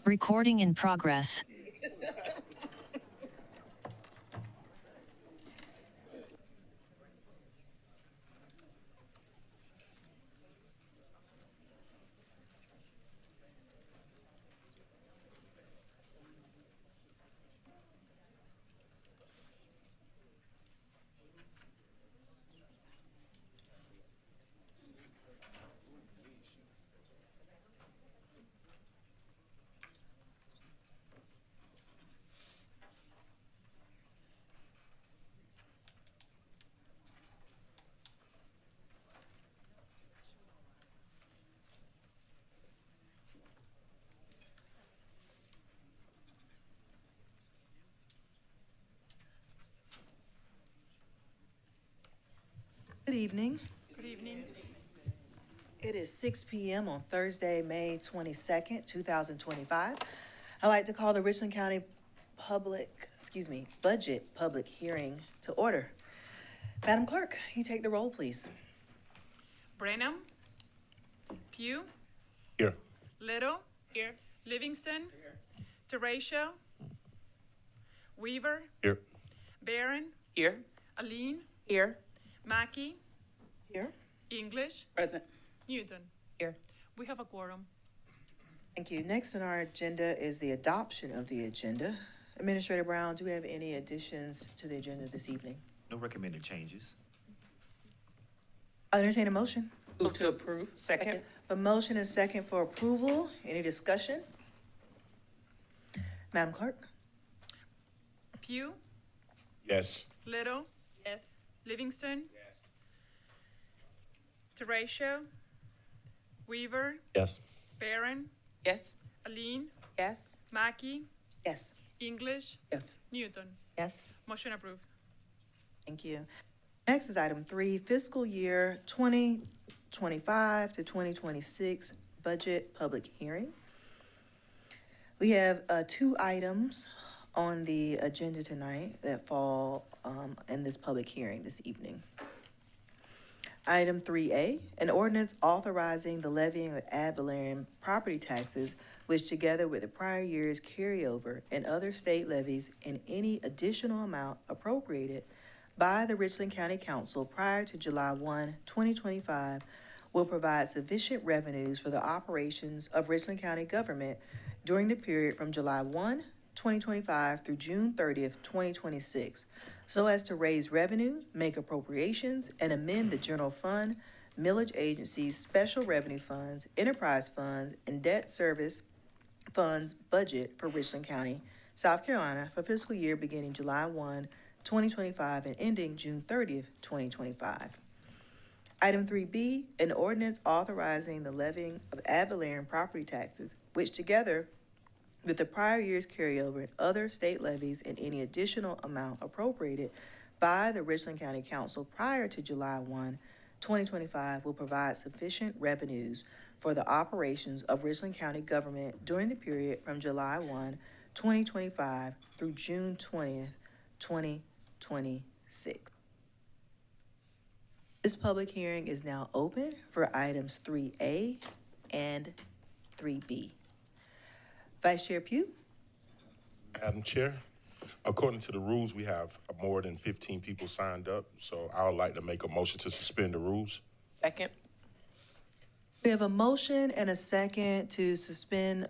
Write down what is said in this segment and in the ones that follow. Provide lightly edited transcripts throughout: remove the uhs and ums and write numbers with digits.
Recording in progress. Good evening. Good evening. It is 6 p.m. on Thursday, May 22nd, 2025. I'd like to call the Richland County Budget Public Hearing to order. Madam Clerk, you take the roll, please. Brenham. Pugh. Here. Little. Here. Livingston. Here. Teratio. Weaver. Here. Barron. Here. Aline. Here. Mackey. Here. English. Present. Newton. Here. We have a quorum. Thank you. Next on our agenda is the adoption of the agenda. Administrator Brown, do we have any additions to the agenda this evening? No recommended changes. I'll entertain a motion. Move to approve. Second. A motion and second for approval. Any discussion? Madam Clerk? Pugh. Yes. Little. Yes. Livingston. Yes. Teratio. Weaver. Yes. Barron. Yes. Aline. Yes. Mackey. Yes. English. Yes. Newton. Yes. Motion approved. Thank you. Next is item 3, fiscal year 2025 to 2026 budget public hearing. We have 2 items on the agenda tonight that fall in this public hearing this evening. Item 3A, an ordinance authorizing the levying of ad valorem property taxes, which together with the prior year's carryover and other state levies and any additional amount appropriated by the Richland County Council prior to July 1, 2025, will provide sufficient revenues for the operations of Richland County government during the period from July 1, 2025 through June 30th, 2026, so as to raise revenue, make appropriations, and amend the general fund, millage agencies, special revenue funds, enterprise funds, and debt service funds budget for Richland County, South Carolina for fiscal year beginning July 1, 2025 and ending June 30th, 2025. Item 3B, an ordinance authorizing the levying of ad valorem property taxes, which together with the prior year's carryover and other state levies and any additional amount appropriated by the Richland County Council prior to July 1, 2025 will provide sufficient revenues for the operations of Richland County government during the period from July 1, 2025 through June 20th, 2026. This public hearing is now open for items 3A and 3B. Vice Chair Pugh? Madam Chair, according to the rules, we have more than 15 people signed up, so I would like to make a motion to suspend the rules. Second. We have a motion and a second to suspend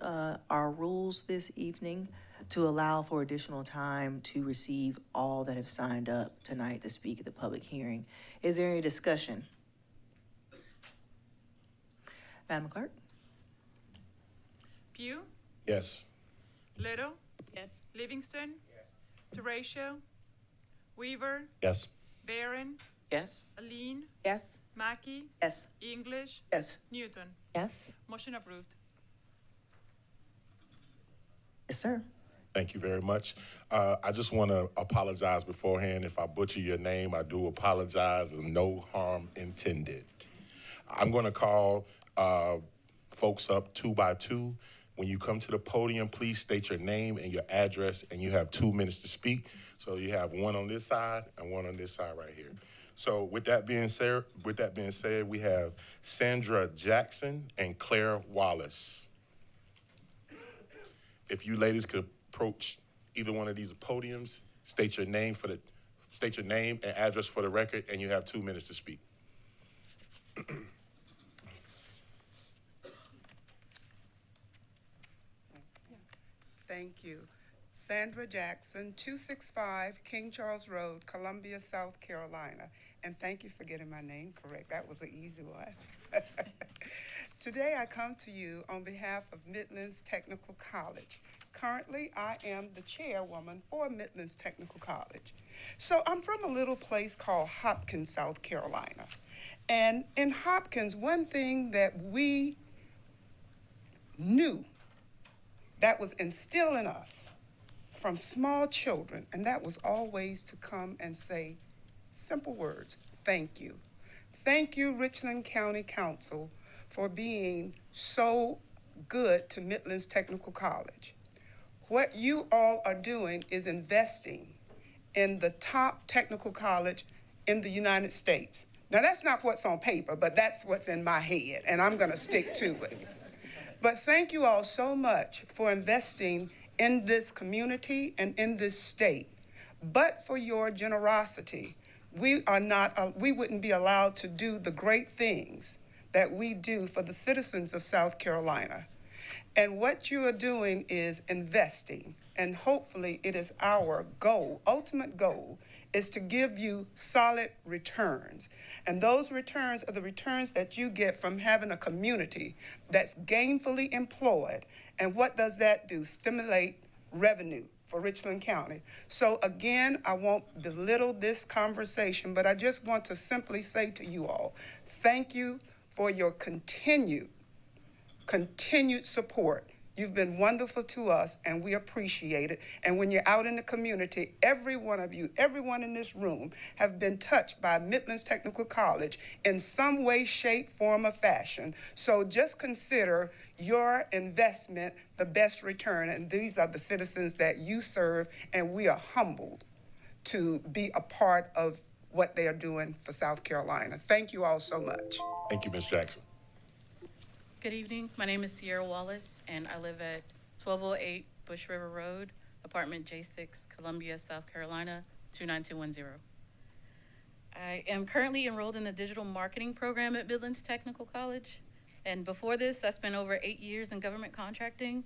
our rules this evening to allow for additional time to receive all that have signed up tonight to speak at the public hearing. Is there any discussion? Madam Clerk? Pugh. Yes. Little. Yes. Livingston. Yes. Teratio. Weaver. Yes. Barron. Yes. Aline. Yes. Mackey. Yes. English. Yes. Newton. Yes. Motion approved. Yes, sir. Thank you very much. I just want to apologize beforehand. If I butcher your name, I do apologize, and no harm intended. I'm going to call folks up 2 by 2. When you come to the podium, please state your name and your address, and you have 2 minutes to speak. So you have one on this side and one on this side right here. So with that being said, we have Sandra Jackson and Claire Wallace. If you ladies could approach either one of these podiums, state your name and address for the record, and you have 2 minutes to speak. Thank you. Sandra Jackson, 265 King Charles Road, Columbia, South Carolina. And thank you for getting my name correct. That was an easy one. Today I come to you on behalf of Midlands Technical College. Currently, I am the chairwoman for Midlands Technical College. So I'm from a little place called Hopkins, South Carolina. And in Hopkins, one thing that we knew that was instilled in us from small children, and that was always to come and say simple words: thank you. Thank you, Richland County Council, for being so good to Midlands Technical College. What you all are doing is investing in the top technical college in the United States. Now, that's not what's on paper, but that's what's in my head, and I'm gonna stick to it. But thank you all so much for investing in this community and in this state. But for your generosity, we wouldn't be allowed to do the great things that we do for the citizens of South Carolina. And what you are doing is investing, and hopefully it is our goal, ultimate goal, is to give you solid returns. And those returns are the returns that you get from having a community that's gainfully employed. And what does that do? Stimulate revenue for Richland County. So again, I won't belittle this conversation, but I just want to simply say to you all, thank you for your continued support. You've been wonderful to us, and we appreciate it. And when you're out in the community, every one of you, everyone in this room, have been touched by Midlands Technical College in some way, shape, form, or fashion. So just consider your investment the best return. And these are the citizens that you serve, and we are humbled to be a part of what they are doing for South Carolina. Thank you all so much. Thank you, Ms. Jackson. Good evening. My name is Sierra Wallace, and I live at 1208 Bush River Road, apartment J6, Columbia, South Carolina, 29210. I am currently enrolled in the digital marketing program at Midlands Technical College. And before this, I spent over 8 years in government contracting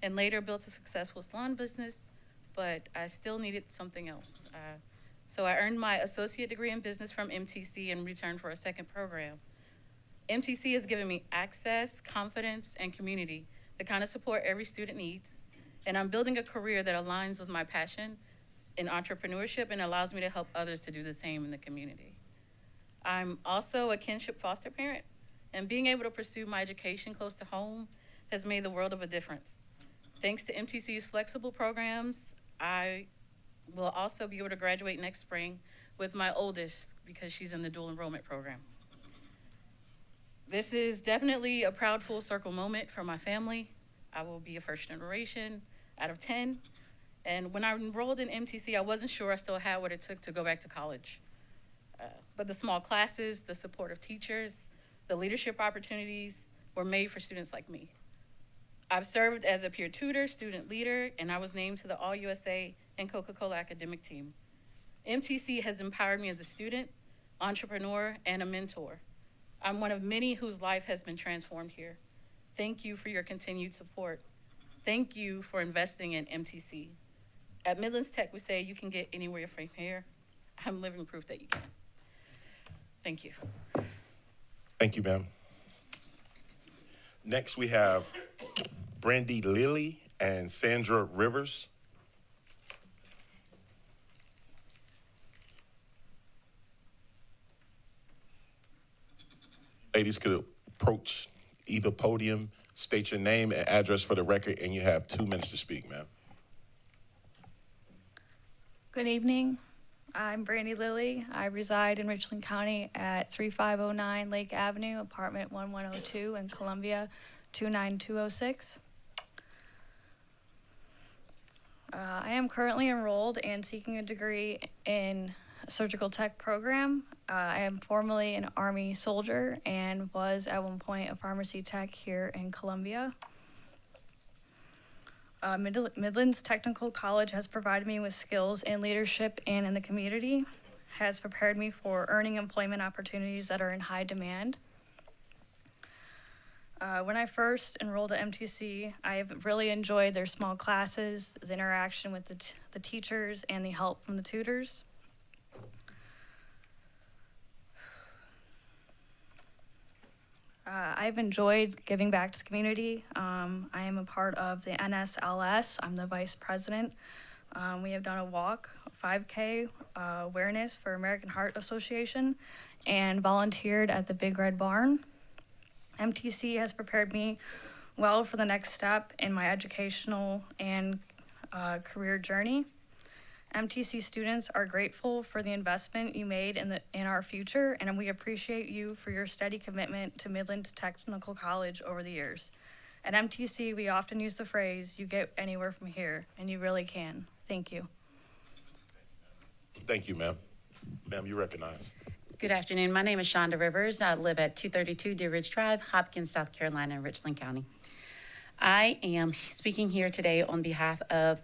and later built a successful salon business, but I still needed something else. So I earned my associate degree in business from MTC in return for a second program. MTC has given me access, confidence, and community, the kind of support every student needs. And I'm building a career that aligns with my passion in entrepreneurship and allows me to help others to do the same in the community. I'm also a kinship foster parent, and being able to pursue my education close to home has made the world of a difference. Thanks to MTC's flexible programs, I will also be able to graduate next spring with my oldest because she's in the dual enrollment program. This is definitely a proud full circle moment for my family. I will be a first generation out of 10. And when I enrolled in MTC, I wasn't sure I still had what it took to go back to college. But the small classes, the support of teachers, the leadership opportunities were made for students like me. I've served as a peer tutor, student leader, and I was named to the All-USA and Coca-Cola academic team. MTC has empowered me as a student, entrepreneur, and a mentor. I'm one of many whose life has been transformed here. Thank you for your continued support. Thank you for investing in MTC. At Midlands Tech, we say you can get anywhere from here. I'm living proof that you can. Thank you. Thank you, ma'am. Next, we have Brandy Lilly and Sandra Rivers. Ladies could approach either podium, state your name and address for the record, and you have 2 minutes to speak, ma'am. Good evening. I'm Brandy Lilly. I reside in Richland County at 3509 Lake Avenue, apartment 1102 in Columbia, 29206. I am currently enrolled and seeking a degree in surgical tech program. I am formerly an Army soldier and was at one point a pharmacy tech here in Columbia. Midlands Technical College has provided me with skills in leadership and in the community, has prepared me for earning employment opportunities that are in high demand. When I first enrolled at MTC, I've really enjoyed their small classes, the interaction with the teachers, and the help from the tutors. I've enjoyed giving back to the community. I am a part of the NSLS. I'm the vice president. We have done a walk, 5K awareness for American Heart Association, and volunteered at the Big Red Barn. MTC has prepared me well for the next step in my educational and career journey. MTC students are grateful for the investment you made in our future, and we appreciate you for your steady commitment to Midlands Technical College over the years. At MTC, we often use the phrase, "You get anywhere from here," and you really can. Thank you. Thank you, ma'am. Ma'am, you recognize. Good afternoon. My name is Shonda Rivers. I live at 232 Deer Ridge Drive, Hopkins, South Carolina, in Richland County. I am speaking here today on behalf of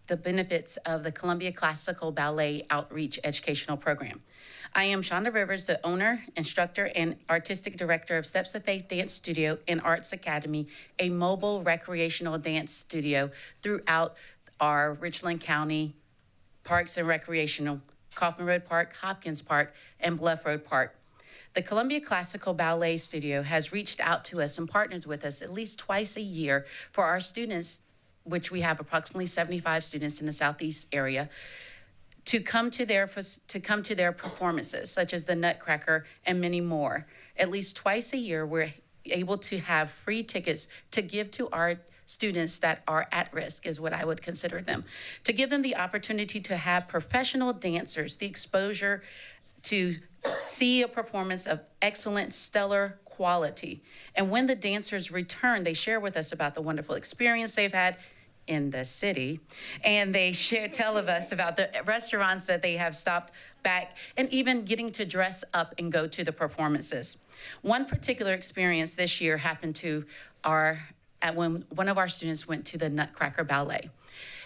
the benefits of the Columbia Classical Ballet Outreach Educational Program. I am Shonda Rivers, the owner, instructor, and artistic director of Steps of Faith Dance Studio and Arts Academy, a mobile recreational dance studio throughout our Richland County parks and recreational, Kaufman Road Park, Hopkins Park, and Bluff Road Park. The Columbia Classical Ballet Studio has reached out to us and partners with us at least twice a year for our students, which we have approximately 75 students in the Southeast area, to come to their performances, such as the Nutcracker and many more. At least twice a year, we're able to have free tickets to give to our students that are at risk, is what I would consider them, to give them the opportunity to have professional dancers, the exposure to see a performance of excellent, stellar quality. And when the dancers return, they share with us about the wonderful experience they've had in the city, and they tell of us about the restaurants that they have stopped back, and even getting to dress up and go to the performances. One particular experience this year happened to when one of our students went to the Nutcracker Ballet.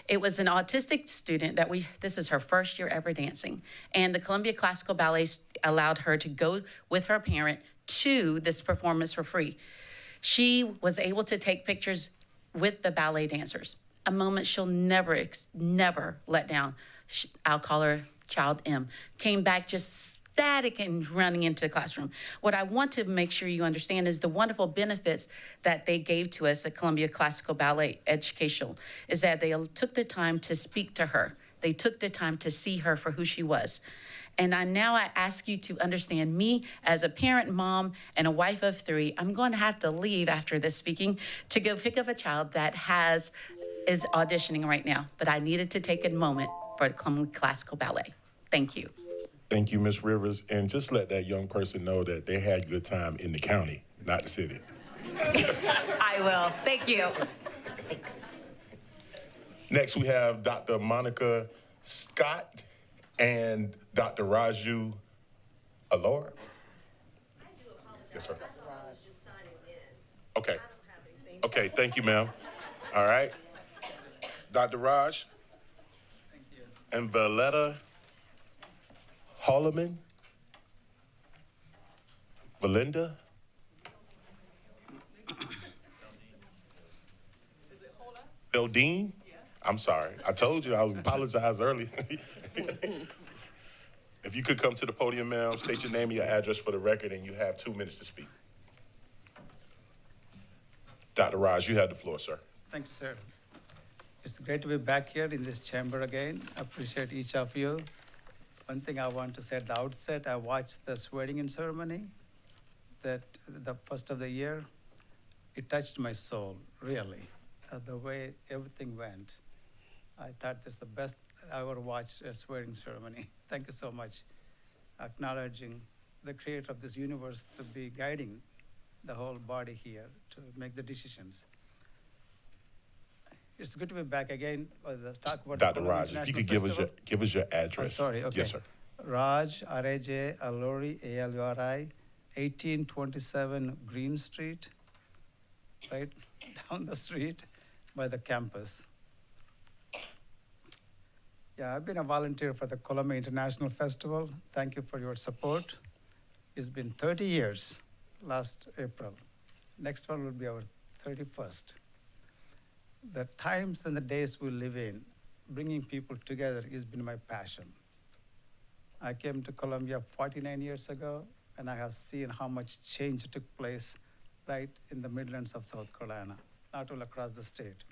It was an autistic student this is her first year ever dancing, and the Columbia Classical Ballet allowed her to go with her parent to this performance for free. She was able to take pictures with the ballet dancers, a moment she'll never let down. I'll call her Child M. Came back just ecstatic and running into the classroom. What I want to make sure you understand is the wonderful benefits that they gave to us at Columbia Classical Ballet Educational is that they took the time to speak to her. They took the time to see her for who she was. And I ask you to understand me as a parent, mom, and a wife of 3. I'm going to have to leave after this speaking to go pick up a child that is auditioning right now. But I needed to take a moment for the Columbia Classical Ballet. Thank you. Thank you, Ms. Rivers. And just let that young person know that they had good time in the county, not the city. I will. Thank you. Next, we have Dr. Monica Scott and Dr. Raju Alora. Yes, sir. Okay. Okay, thank you, ma'am. All right. Dr. Raj. Thank you. And Raj Hollowman. Valinda. Eldine? I'm sorry. I told you I was apologized early. If you could come to the podium, ma'am, state your name and your address for the record, and you have 2 minutes to speak. Dr. Raj, you have the floor, sir. Thank you, sir. It's great to be back here in this chamber again. I appreciate each of you. One thing I want to say at the outset, I watched the swearing-in ceremony, that the first of the year. It touched my soul, really, the way everything went. I thought this is the best I ever watched a swearing ceremony. Thank you so much. Acknowledging the creator of this universe to be guiding the whole body here to make the decisions. It's good to be back again. Talk about Dr. Raj, if you could give us your address. Sorry, okay. Yes, sir. Raj, R-A-J, Alori, A-L-U-R-I, 1827 Green Street, right down the street, by the campus. Yeah, I've been a volunteer for the Columbia International Festival. Thank you for your support. It's been 30 years last April. Next one will be our 31st. The times and the days we live in, bringing people together has been my passion. I came to Columbia 49 years ago, and I have seen how much change took place right in the Midlands of South Carolina, not all across the state.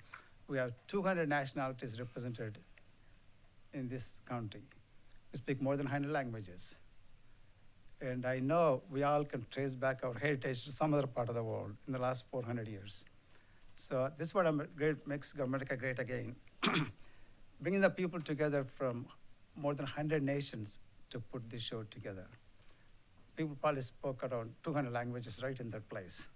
We have 200 nationalities represented in this county. We speak more than 100 languages. And I know we all can trace back our heritage to some other part of the world in the last 400 years. So this is what makes America great again. Bringing the people together from more than 100 nations to put this show together. People probably spoke around 200 languages right in that place.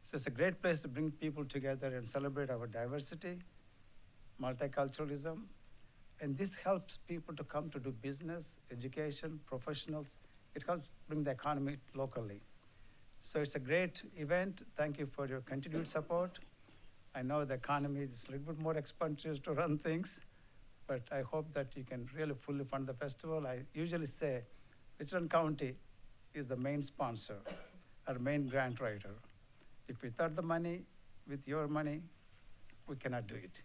So it's a great place to bring people together and celebrate our diversity, multiculturalism, and this helps people to come to do business, education, professionals. It helps bring the economy locally. So it's a great event. Thank you for your continued support. I know the economy is a little bit more expensive to run things, but I hope that you can really fully fund the festival. I usually say Richland County is the main sponsor, our main grant writer. If without the money, with your money, we cannot do it.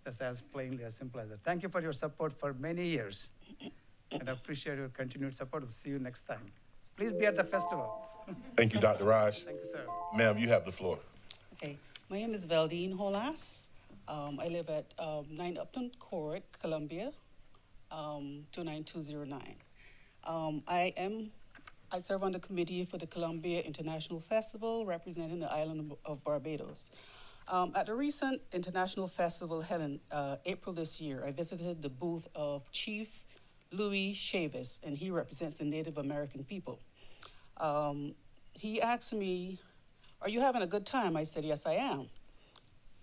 That's as plainly as simple as that. Thank you for your support for many years, and I appreciate your continued support. We'll see you next time. Please be at the festival. Thank you, Dr. Raj. Thank you, sir. Ma'am, you have the floor. Okay, my name is Valdine Holas. I live at 9 Upton Court, Columbia, 29209. I serve on the committee for the Columbia International Festival, representing the island of Barbados. At the recent International Festival held in April this year, I visited the booth of Chief Louis Chavis, and he represents the Native American people. He asked me, "Are you having a good time?" I said, "Yes, I am."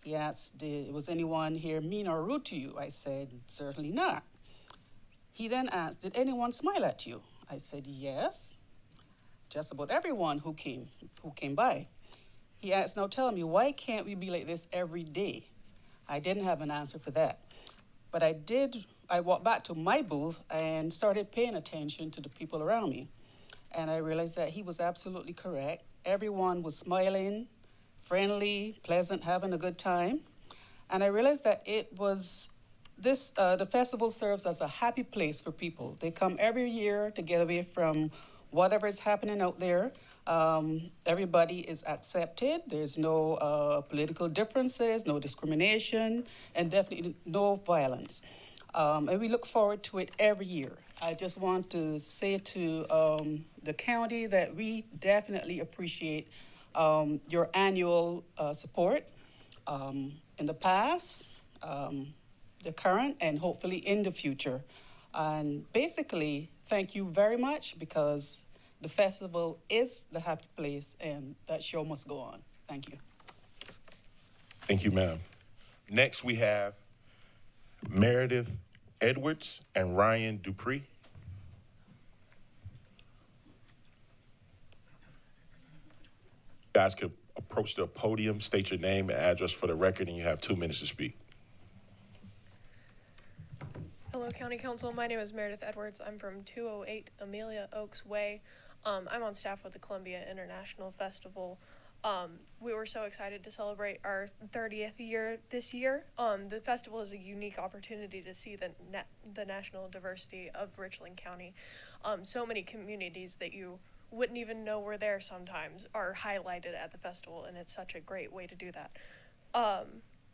He asked, "Was anyone here mean or rude to you?" I said, "Certainly not." He then asked, "Did anyone smile at you?" I said, "Yes, just about everyone who came by." He asked, "Now tell me, why can't we be like this every day?" I didn't have an answer for that. But I walked back to my booth and started paying attention to the people around me. And I realized that he was absolutely correct. Everyone was smiling, friendly, pleasant, having a good time. And I realized that the festival serves as a happy place for people. They come every year to get away from whatever is happening out there. Everybody is accepted. There's no political differences, no discrimination, and definitely no violence. And we look forward to it every year. I just want to say to the county that we definitely appreciate your annual support in the past, the current, and hopefully in the future. And basically, thank you very much, because the festival is the happy place, and that show must go on. Thank you. Thank you, ma'am. Next, we have Meredith Edwards and Ryan Dupri. Guys could approach the podium, state your name and address for the record, and you have 2 minutes to speak. Hello, County Council. My name is Meredith Edwards. I'm from 208 Amelia Oaks Way. I'm on staff with the Columbia International Festival. We were so excited to celebrate our 30th year this year. The festival is a unique opportunity to see the national diversity of Richland County. So many communities that you wouldn't even know were there sometimes are highlighted at the festival, and it's such a great way to do that.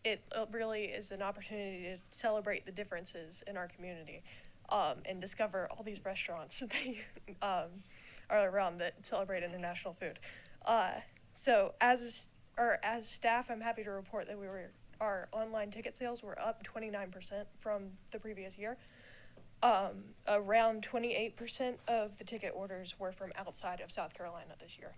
It really is an opportunity to celebrate the differences in our community, and discover all these restaurants that are around that celebrate international food. So as staff, I'm happy to report that our online ticket sales were up 29% from the previous year. Around 28% of the ticket orders were from outside of South Carolina this year.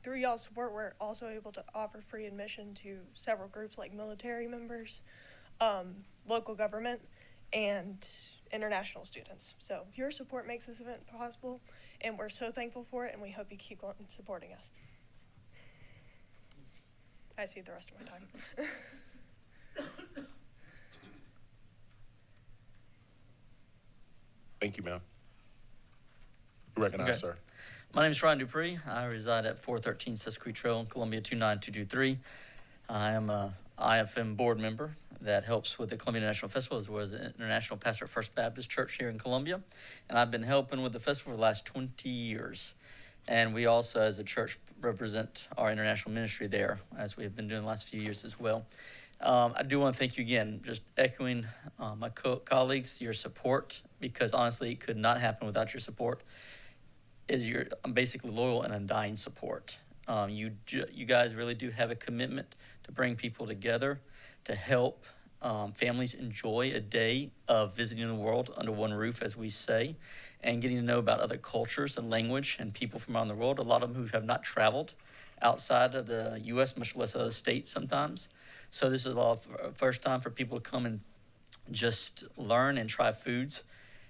Through y'all's support, we're also able to offer free admission to several groups like military members, local government, and international students. So your support makes this event possible, and we're so thankful for it, and we hope you keep on supporting us. I see the rest of my time. Thank you, ma'am. You recognize, Okay. sir. My name is Ryan Dupri. I reside at 413 Sesqui Trail, Columbia 29223. I am a IFM board member that helps with the Columbia International Festival, as well as the International Pastor at First Baptist Church here in Columbia. And I've been helping with the festival for the last 20 years. And we also, as a church, represent our international ministry there, as we have been doing the last few years as well. I do want to thank you again, just echoing my colleagues, your support, because honestly, it could not happen without your support. I'm basically loyal and undying support. You guys really do have a commitment to bring people together, to help families enjoy a day of visiting the world under one roof, as we say, and getting to know about other cultures and language and people from around the world, a lot of them who have not traveled outside of the U.S., much less other states sometimes. So this is a first time for people to come and just learn and try foods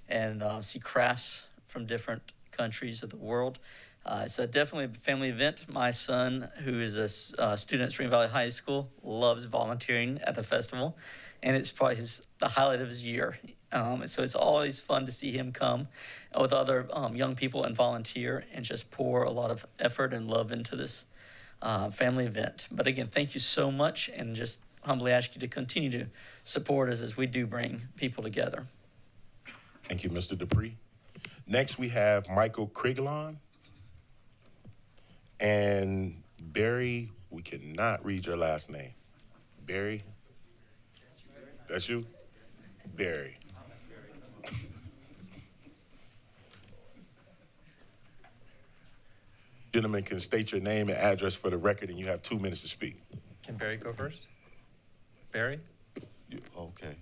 and see crafts from different countries of the world. It's definitely a family event. My son, who is a student at Spring Valley High School, loves volunteering at the festival, and it's probably the highlight of his year. So it's always fun to see him come with other young people and volunteer and just pour a lot of effort and love into this family event. But again, thank you so much, and just humbly ask you to continue to support us as we do bring people together. Thank you, Mr. Dupri. Next, we have Michael Kriglon and Barry. We cannot read your last name. Barry? That's you? Barry. Gentlemen can state your name and address for the record, and you have 2 minutes to speak. Can Barry go first? Barry? Okay.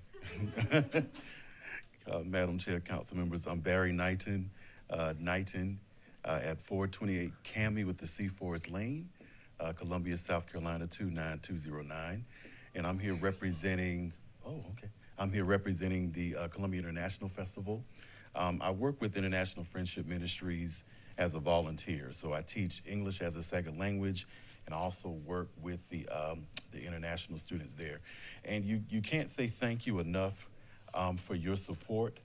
Madam Chair, council members, I'm Barry Knighton, at 428 Cammy with the C4's Lane, Columbia, South Carolina 29209. And I'm here representing, I'm here representing the Columbia International Festival. I work with International Friendship Ministries as a volunteer. So I teach English as a second language, and I also work with the international students there. And you can't say thank you enough for your support.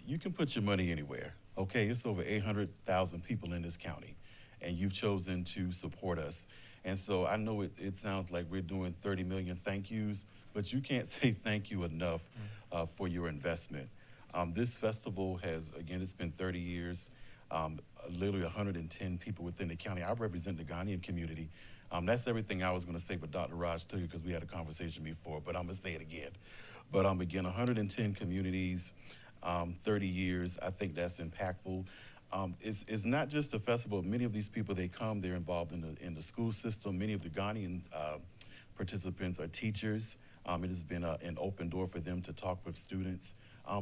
You can put your money anywhere, okay? It's over 800,000 people in this county, and you've chosen to support us. And so I know it sounds like we're doing 30 million thank yous, but you can't say thank you enough for your investment. This festival has, again, it's been 30 years, literally 110 people within the county. I represent the Ghanaian community. That's everything I was gonna say, but Dr. Raj took it because we had a conversation before, but I'm gonna say it again. But again, 110 communities, 30 years, I think that's impactful. It's not just a festival. Many of these people, they come, they're involved in the school system. Many of the Ghanaian participants are teachers. It has been an open door for them to talk with students,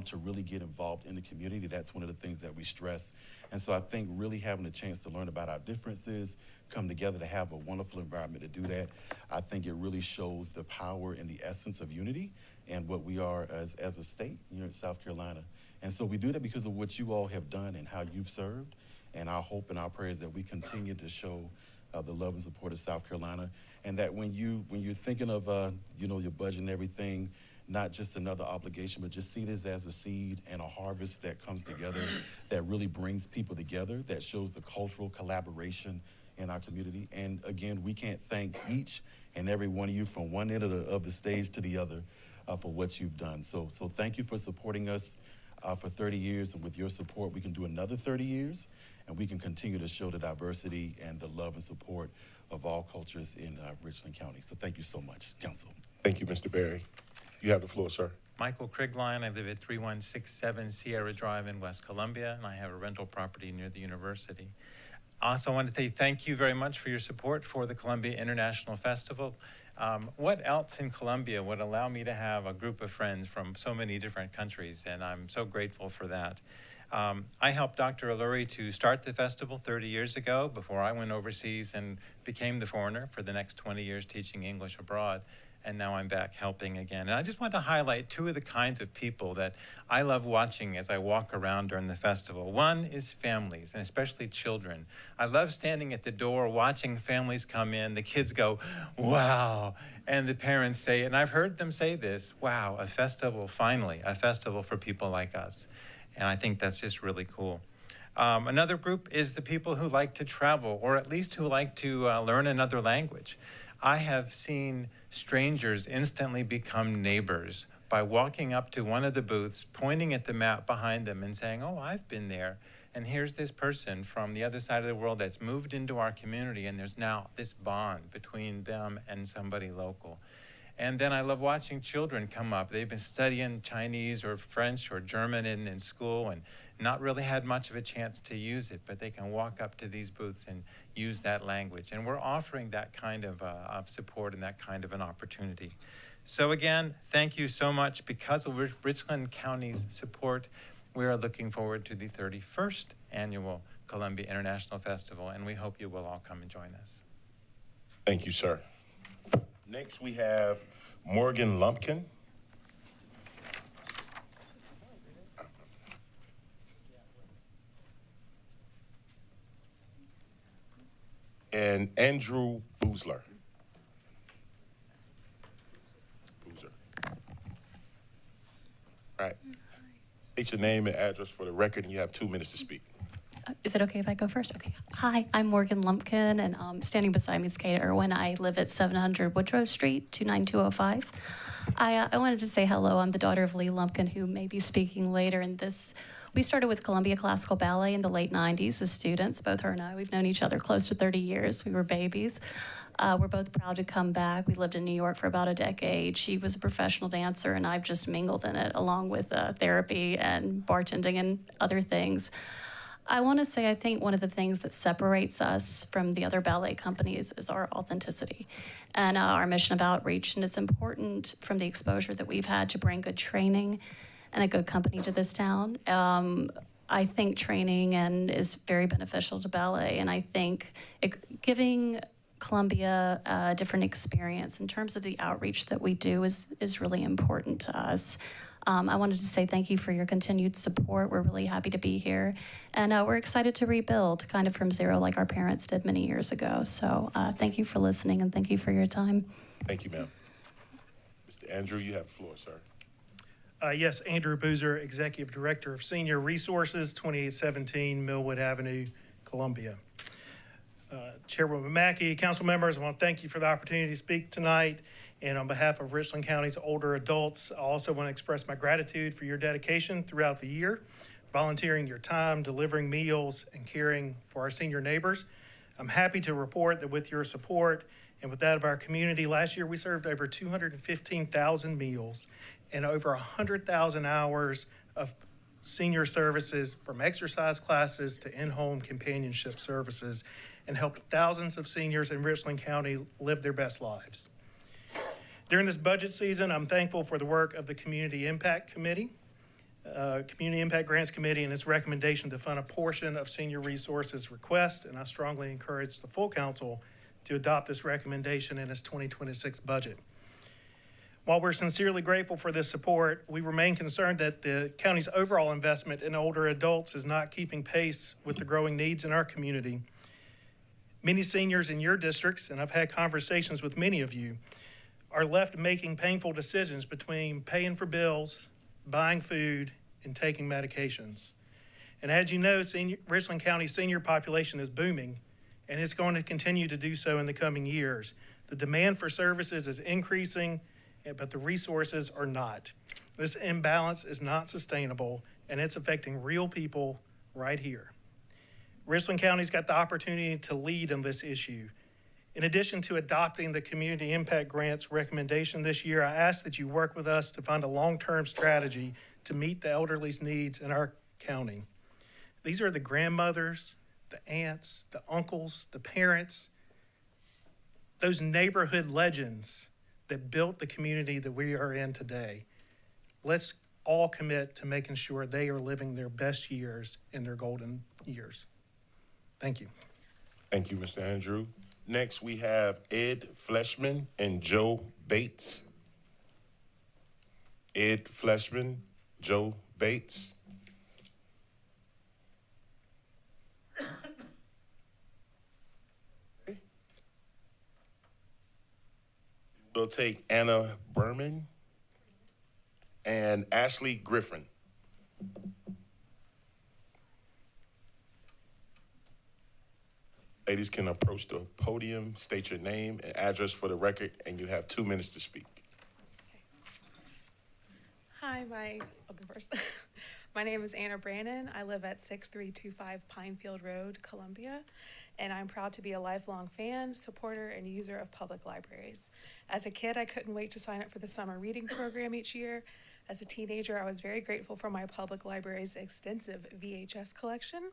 to really get involved in the community. That's one of the things that we stress. And so I think really having a chance to learn about our differences, come together to have a wonderful environment to do that, I think it really shows the power and the essence of unity and what we are as a state here in South Carolina. And so we do that because of what you all have done and how you've served. And our hope and our prayer is that we continue to show the love and support of South Carolina, and that when you're thinking of your budget and everything, not just another obligation, but just see this as a seed and a harvest that comes together, that really brings people together, that shows the cultural collaboration in our community. And again, we can't thank each and every one of you from one end of the stage to the other for what you've done. So thank you for supporting us for 30 years, and with your support, we can do another 30 years, and we can continue to show the diversity and the love and support of all cultures in Richland County. So thank you so much, Council. Thank you, Mr. Barry. You have the floor, sir. Michael Kriglon. I live at 3167 Sierra Drive in West Columbia, and I have a rental property near the university. Also, I want to say thank you very much for your support for the Columbia International Festival. What else in Columbia would allow me to have a group of friends from so many different countries, and I'm so grateful for that. I helped Dr. Alluri to start the festival 30 years ago before I went overseas and became the foreigner for the next 20 years teaching English abroad. and now I'm back helping again. And I just want to highlight two of the kinds of people that I love watching as I walk around during the festival. One is families, and especially children. I love standing at the door watching families come in. The kids go, wow, and the parents say, and I've heard them say this, wow, a festival, finally, a festival for people like us. And I think that's just really cool. Another group is the people who like to travel, or at least who like to learn another language. I have seen strangers instantly become neighbors by walking up to one of the booths, pointing at the map behind them and saying, oh, I've been there. And here's this person from the other side of the world that's moved into our community, and there's now this bond between them and somebody local. And then I love watching children come up. They've been studying Chinese or French or German in school and not really had much of a chance to use it, but they can walk up to these booths and use that language. And we're offering that kind of support and that kind of an opportunity. So again, thank you so much. Because of Richland County's support, we are looking forward to the 31st annual Columbia International Festival, and we hope you will all come and join us. Thank you, sir. Next, we have Morgan Lumpkin. And Andrew Boozler. All right. State your name and address for the record, and you have 2 minutes to speak. Is it okay if I go first? Okay. Hi, I'm Morgan Lumpkin, and standing beside me is Kate Irwin. I live at 700 Woodrow Street, 29205. I wanted to say hello. I'm the daughter of Lee Lumpkin, who may be speaking later in this. We started with Columbia Classical Ballet in the late 90s as students, both her and I. We've known each other close to 30 years. We were babies. We're both proud to come back. We lived in New York for about a decade. She was a professional dancer, and I've just mingled in it, along with therapy and bartending and other things. I want to say I think one of the things that separates us from the other ballet companies is our authenticity and our mission of outreach. And it's important from the exposure that we've had to bring good training and a good company to this town. I think training is very beneficial to ballet, and I think giving Columbia a different experience in terms of the outreach that we do is really important to us. I wanted to say thank you for your continued support. We're really happy to be here. And we're excited to rebuild kind of from zero like our parents did many years ago. So thank you for listening, and thank you for your time. Thank you, ma'am. Mr. Andrew, you have the floor, sir. Yes, Andrew Boozer, Executive Director of Senior Resources, 2817 Millwood Avenue, Columbia. Chairwoman Mackey, council members, I want to thank you for the opportunity to speak tonight. And on behalf of Richland County's older adults, I also want to express my gratitude for your dedication throughout the year, volunteering your time, delivering meals, and caring for our senior neighbors. I'm happy to report that with your support and with that of our community, last year we served over 215,000 meals and over 100,000 hours of senior services, from exercise classes to in-home companionship services, and helped thousands of seniors in Richland County live their best lives. During this budget season, I'm thankful for the work of the Community Impact Committee, Community Impact Grants Committee, and its recommendation to fund a portion of Senior Resources request, and I strongly encourage the full council to adopt this recommendation in its 2026 budget. While we're sincerely grateful for this support, we remain concerned that the county's overall investment in older adults is not keeping pace with the growing needs in our community. Many seniors in your districts, and I've had conversations with many of you, are left making painful decisions between paying for bills, buying food, and taking medications. And as you know, Richland County's senior population is booming, and it's going to continue to do so in the coming years. The demand for services is increasing, but the resources are not. This imbalance is not sustainable, and it's affecting real people right here. Richland County's got the opportunity to lead in this issue. In addition to adopting the Community Impact Grants recommendation this year, I ask that you work with us to find a long-term strategy to meet the elderly's needs in our county. These are the grandmothers, the aunts, the uncles, the parents, those neighborhood legends that built the community that we are in today. Let's all commit to making sure they are living their best years in their golden years. Thank you. Thank you, Mr. Andrew. Next, we have Ed Fleshman and Joe Bates. Ed Fleshman, Joe Bates. Okay. We'll take Anna Berman and Ashley Griffin. Ladies can approach the podium, state your name and address for the record, and you have 2 minutes to speak. Hi, I'll go first. My name is Anna Brannon. I live at 6325 Pinefield Road, Columbia, and I'm proud to be a lifelong fan, supporter, and user of public libraries. As a kid, I couldn't wait to sign up for the summer reading program each year. As a teenager, I was very grateful for my public library's extensive VHS collection.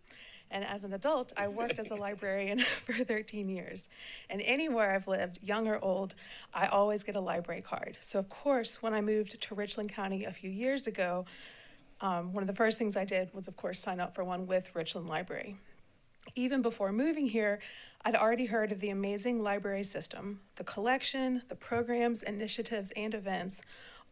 And as an adult, I worked as a librarian for 13 years. And anywhere I've lived, young or old, I always get a library card. So of course, when I moved to Richland County a few years ago, one of the first things I did was, of course, sign up for one with Richland Library. Even before moving here, I'd already heard of the amazing library system, the collection, the programs, initiatives, and events,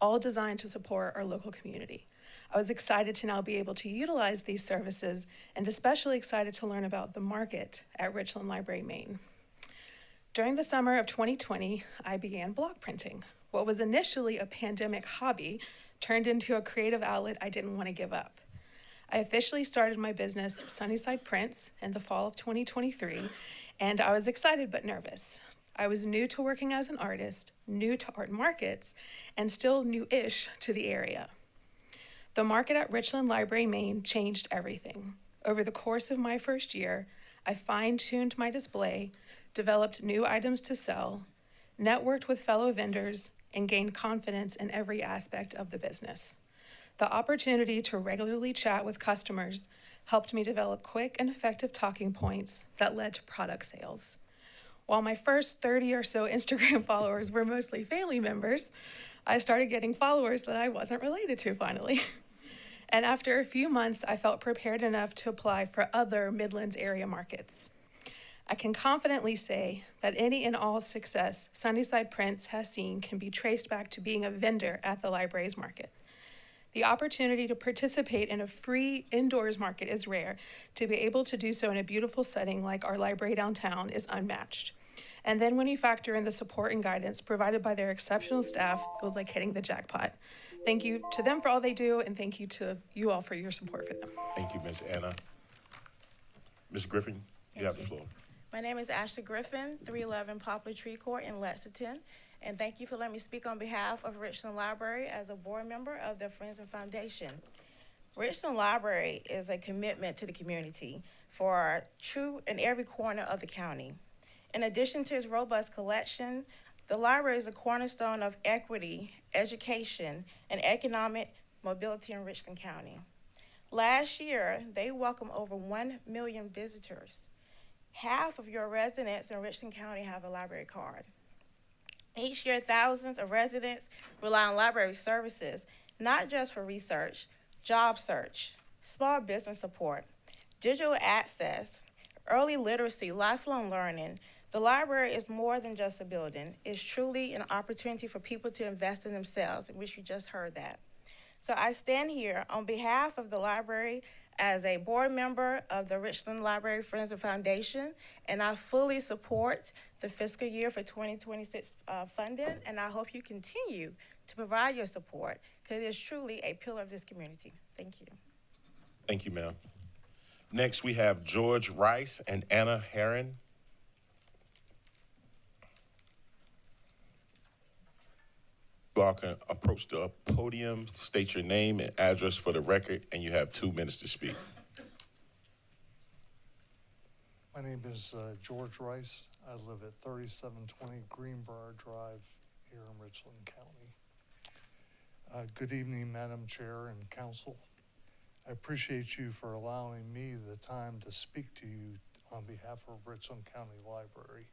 all designed to support our local community. I was excited to now be able to utilize these services, and especially excited to learn about the market at Richland Library, Maine. During the summer of 2020, I began block printing. What was initially a pandemic hobby turned into a creative outlet I didn't want to give up. I officially started my business, Sunnyside Prints, in the fall of 2023, and I was excited but nervous. I was new to working as an artist, new to art markets, and still new-ish to the area. The market at Richland Library, Maine changed everything. Over the course of my first year, I fine-tuned my display, developed new items to sell, networked with fellow vendors, and gained confidence in every aspect of the business. The opportunity to regularly chat with customers helped me develop quick and effective talking points that led to product sales. While my first 30 or so Instagram followers were mostly family members, I started getting followers that I wasn't related to finally. And after a few months, I felt prepared enough to apply for other Midlands area markets. I can confidently say that any and all success Sunnyside Prints has seen can be traced back to being a vendor at the library's market. The opportunity to participate in a free indoors market is rare. To be able to do so in a beautiful setting like our library downtown is unmatched. And then when you factor in the support and guidance provided by their exceptional staff, it was like hitting the jackpot. Thank you to them for all they do, and thank you to you all for your support for them. Thank you, Ms. Anna. Ms. Griffin, you have the floor. My name is Ashley Griffin, 311 Poplar Tree Court in Lexington, and thank you for letting me speak on behalf of Richland Library as a board member of the Friends and Foundation. Richland Library is a commitment to the community for true in every corner of the county. In addition to its robust collection, the library is a cornerstone of equity, education, and economic mobility in Richland County. Last year, they welcomed over 1 million visitors. Half of your residents in Richland County have a library card. Each year, thousands of residents rely on library services, not just for research, job search, small business support, digital access, early literacy, lifelong learning. The library is more than just a building. It's truly an opportunity for people to invest in themselves, in which you just heard that. So I stand here on behalf of the library as a board member of the Richland Library Friends and Foundation, and I fully support the fiscal year for 2026 funding, and I hope you continue to provide your support, because it is truly a pillar of this community. Thank you. Thank you, ma'am. Next, we have George Rice and Anna Herren. You all can approach the podium, state your name and address for the record, and you have 2 minutes to speak. My name is George Rice. I live at 3720 Greenbrier Drive here in Richland County. Good evening, Madam Chair and Council. I appreciate you for allowing me the time to speak to you on behalf of Richland County Library.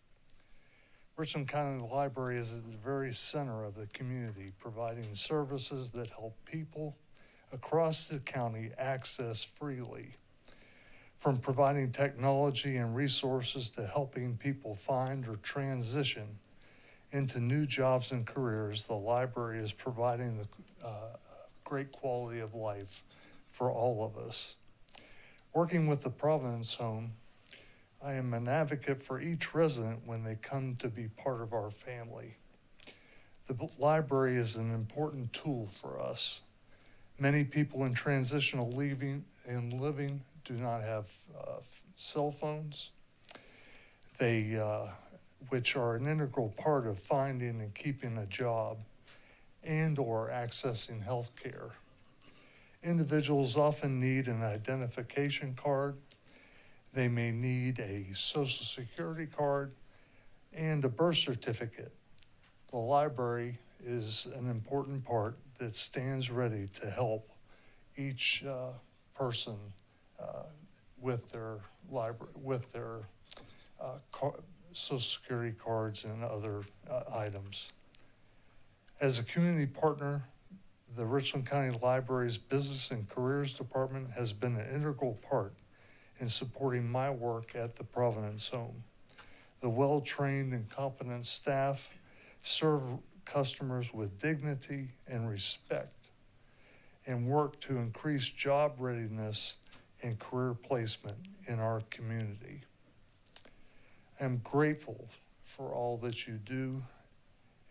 Richland County Library is at the very center of the community, providing services that help people across the county access freely From providing technology and resources to helping people find or transition into new jobs and careers, the library is providing the great quality of life for all of us. Working with the Providence Home, I am an advocate for each resident when they come to be part of our family. The library is an important tool for us. Many people in transitional living do not have cell phones, which are an integral part of finding and keeping a job and or accessing health care. Individuals often need an identification card. They may need a social security card and a birth certificate. The library is an important part that stands ready to help each person with their social security cards and other items. As a community partner, the Richland County Library's Business and Careers Department has been an integral part in supporting my work at the Providence Home. The well-trained and competent staff serve customers with dignity and respect and work to increase job readiness and career placement in our community. I'm grateful for all that you do,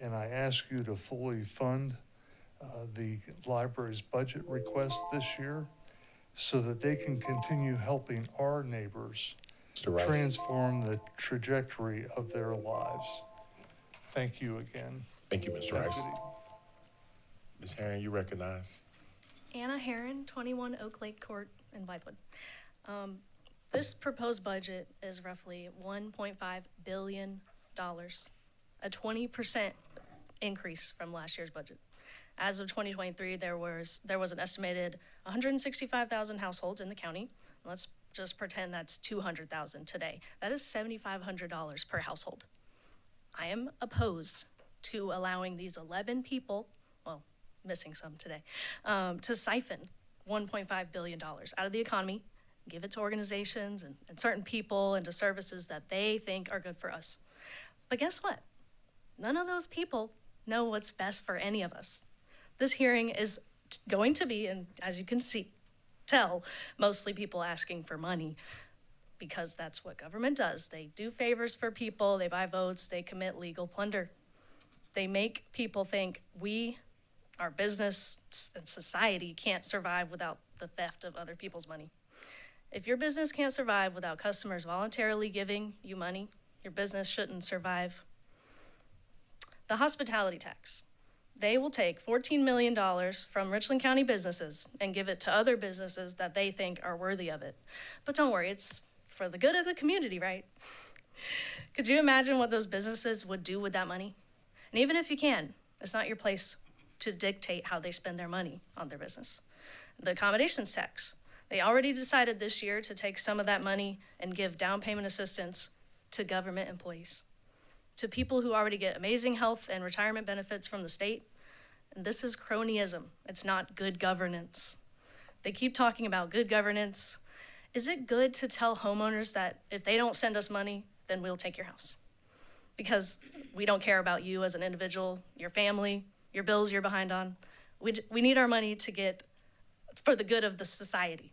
and I ask you to fully fund the library's budget request this year so that they can continue helping our neighbors transform the trajectory of their lives. Thank you again. Thank you, Mr. Rice. Ms. Herren, you recognize. Anna Herren, 21 Oak Lake Court in Blythewood. This proposed budget is roughly $1.5 billion, a 20% increase from last year's budget. As of 2023, there was an estimated 165,000 households in the county. Let's just pretend that's 200,000 today. That is $7,500 per household. I am opposed to allowing these 11 people, well, missing some today, to siphon $1.5 billion out of the economy, give it to organizations and certain people and to services that they think are good for us. But guess what? None of those people know what's best for any of us. This hearing is going to be, and as you can tell, mostly people asking for money because that's what government does. They do favors for people, they buy votes, they commit legal plunder. They make people think our business and society can't survive without the theft of other people's money. If your business can't survive without customers voluntarily giving you money, your business shouldn't survive. The hospitality tax. They will take $14 million from Richland County businesses and give it to other businesses that they think are worthy of it. But don't worry, it's for the good of the community, right? Could you imagine what those businesses would do with that money? And even if you can, it's not your place to dictate how they spend their money on their business. The accommodations tax. They already decided this year to take some of that money and give down payment assistance to government employees, to people who already get amazing health and retirement benefits from the state. And this is cronyism. It's not good governance. They keep talking about good governance. Is it good to tell homeowners that if they don't send us money, then we'll take your house? Because we don't care about you as an individual, your family, your bills you're behind on. We need our money to get for the good of the society.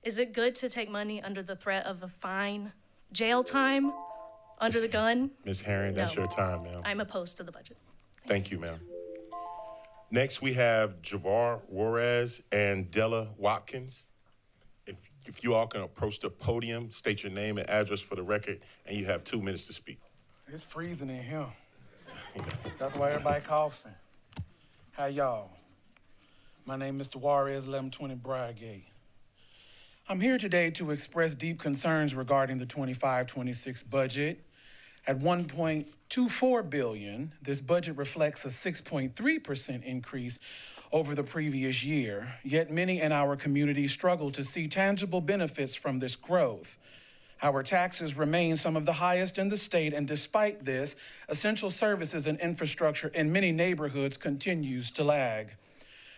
Is it good to take money under the threat of a fine, jail time, under the gun? Ms. Herren, that's your time, ma'am. I'm opposed to the budget. Thank you, ma'am. Next, we have Javar Juarez and Dela Watkins. If you all can approach the podium, state your name and address for the record, and you have 2 minutes to speak. It's freezing in here. That's why everybody coughing. How y'all? My name is Mr. Juarez, 1120 Brigette. I'm here today to express deep concerns regarding the 25-26 budget. At $1.24 billion, this budget reflects a 6.3% increase over the previous year, yet many in our community struggle to see tangible benefits from this growth. Our taxes remain some of the highest in the state, and despite this, essential services and infrastructure in many neighborhoods continues to lag.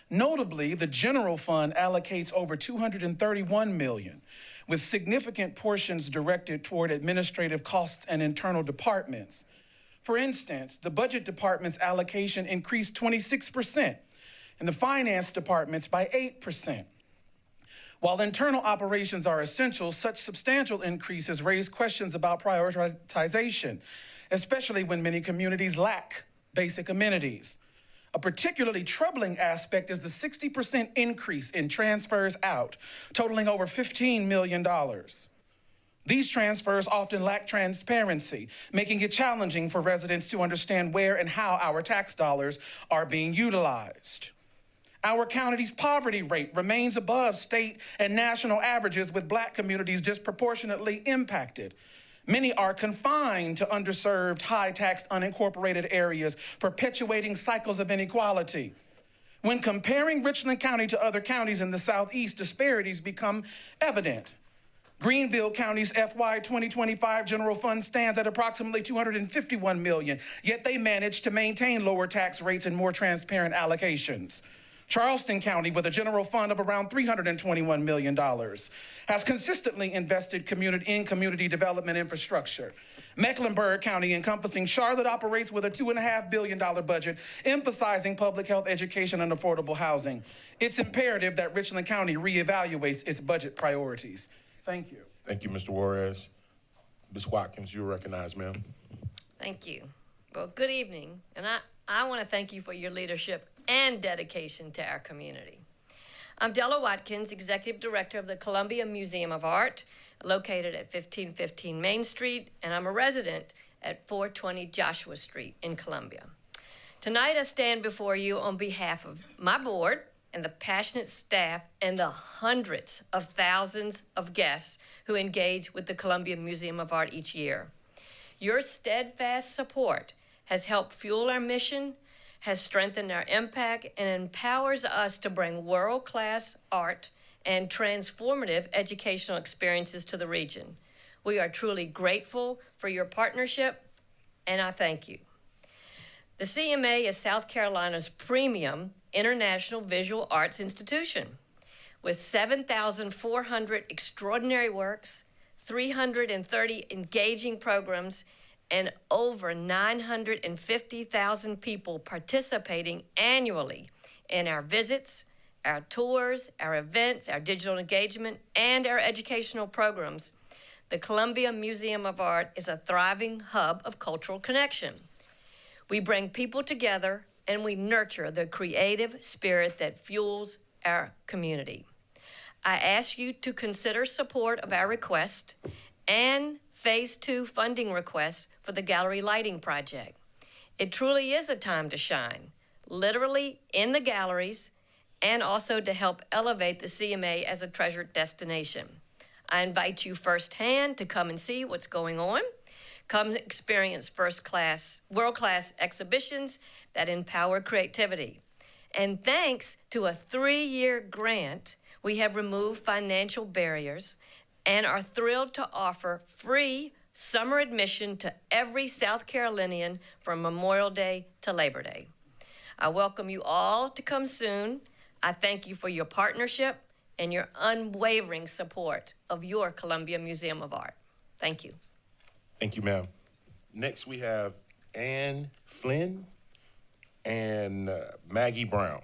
Notably, the general fund allocates over $231 million, with significant portions directed toward administrative costs and internal departments. For instance, the budget department's allocation increased 26%, and the finance department's by 8%. While internal operations are essential, such substantial increases raise questions about prioritization, especially when many communities lack basic amenities. A particularly troubling aspect is the 60% increase in transfers out, totaling over $15 million. These transfers often lack transparency, making it challenging for residents to understand where and how our tax dollars are being utilized. Our county's poverty rate remains above state and national averages, with Black communities disproportionately impacted. Many are confined to underserved, high-taxed, unincorporated areas, perpetuating cycles of inequality. When comparing Richland County to other counties in the Southeast, disparities become evident. Greenville County's FY25 general fund stands at approximately $251 million, yet they managed to maintain lower tax rates and more transparent allocations. Charleston County, with a general fund of around $321 million, has consistently invested in community development infrastructure. Mecklenburg County, encompassing Charlotte, operates with a $2.5 billion budget, emphasizing public health, education, and affordable housing. It's imperative that Richland County reevaluates its budget priorities. Thank you. Thank you, Mr. Juarez. Ms. Watkins, you're recognized, ma'am. Thank you. Well, good evening, and I want to thank you for your leadership and dedication to our community. I'm Dela Watkins, Executive Director of the Columbia Museum of Art, located at 1515 Main Street, and I'm a resident at 420 Joshua Street in Columbia. Tonight, I stand before you on behalf of my board and the passionate staff and the hundreds of thousands of guests who engage with the Columbia Museum of Art each year. Your steadfast support has helped fuel our mission, has strengthened our impact, and empowers us to bring world-class art and transformative educational experiences to the region. We are truly grateful for your partnership, and I thank you. The CMA is South Carolina's premium international visual arts institution, with 7,400 extraordinary works, 330 engaging programs, and over 950,000 people participating annually in our visits, our tours, our events, our digital engagement, and our educational programs. The Columbia Museum of Art is a thriving hub of cultural connection. We bring people together and we nurture the creative spirit that fuels our community. I ask you to consider support of our request and Phase 2 funding request for the gallery lighting project. It truly is a time to shine, literally in the galleries, and also to help elevate the CMA as a treasured destination. I invite you firsthand to come and see what's going on. Come experience world-class exhibitions that empower creativity. And thanks to a 3-year grant, we have removed financial barriers and are thrilled to offer free summer admission to every South Carolinian from Memorial Day to Labor Day. I welcome you all to come soon. I thank you for your partnership and your unwavering support of your Columbia Museum of Art. Thank you. Thank you, ma'am. Next, we have Ann Flynn and Maggie Brown.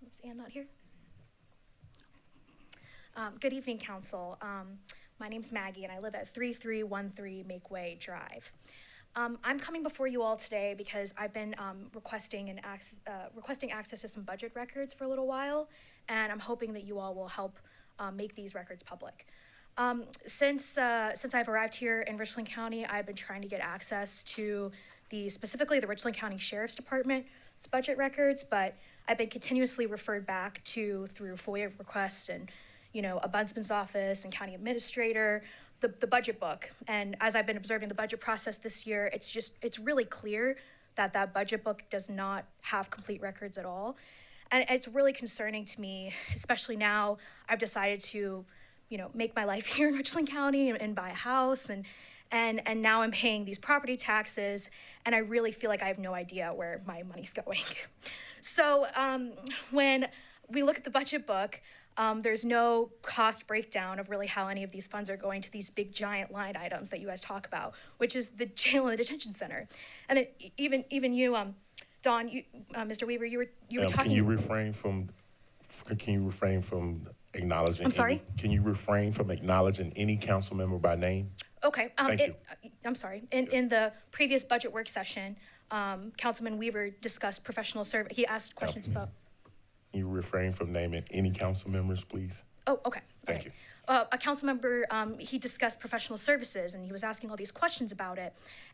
Is Ann not here? Good evening, Council. My name's Maggie, and I live at 3313 Makeway Drive. I'm coming before you all today because I've been requesting access to some budget records for a little while, and I'm hoping that you all will help make these records public. Since I've arrived here in Richland County, I've been trying to get access to specifically the Richland County Sheriff's Department's budget records, but I've been continuously referred back through FOIA requests and Ombudsman's office and county administrator, the budget book. And as I've been observing the budget process this year, it's really clear that budget book does not have complete records at all. And it's really concerning to me, especially now I've decided to make my life here in Richland County and buy a house and now I'm paying these property taxes and I really feel like I have no idea where my money's going. So when we look at the budget book, there's no cost breakdown of really how any of these funds are going to these big giant line items that you guys talk about, which is the jail and the detention center. And then even you, Dawn, Mr. Weaver, you were talking. Can you refrain from acknowledging? I'm sorry? Can you refrain from acknowledging any council member by name? Okay. Thank you. I'm sorry. In the previous budget work session, Councilman Weaver discussed professional service. He asked questions about. Can you refrain from naming any council members, please? Oh, okay. Thank you. A council member, he discussed professional services and he was asking all these questions about it.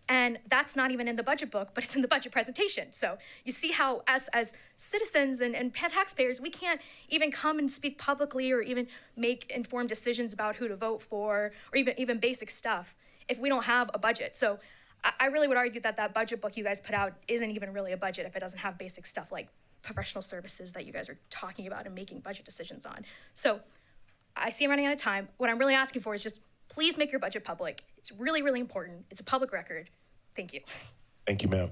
And that's not even in the budget book, but it's in the budget presentation. So you see how as citizens and taxpayers, we can't even come and speak publicly or even make informed decisions about who to vote for or even basic stuff if we don't have a budget. So I really would argue that budget book you guys put out isn't even really a budget if it doesn't have basic stuff like professional services that you guys are talking about and making budget decisions on. So I see I'm running out of time. What I'm really asking for is just please make your budget public. It's really, really important. It's a public record. Thank you. Thank you, ma'am.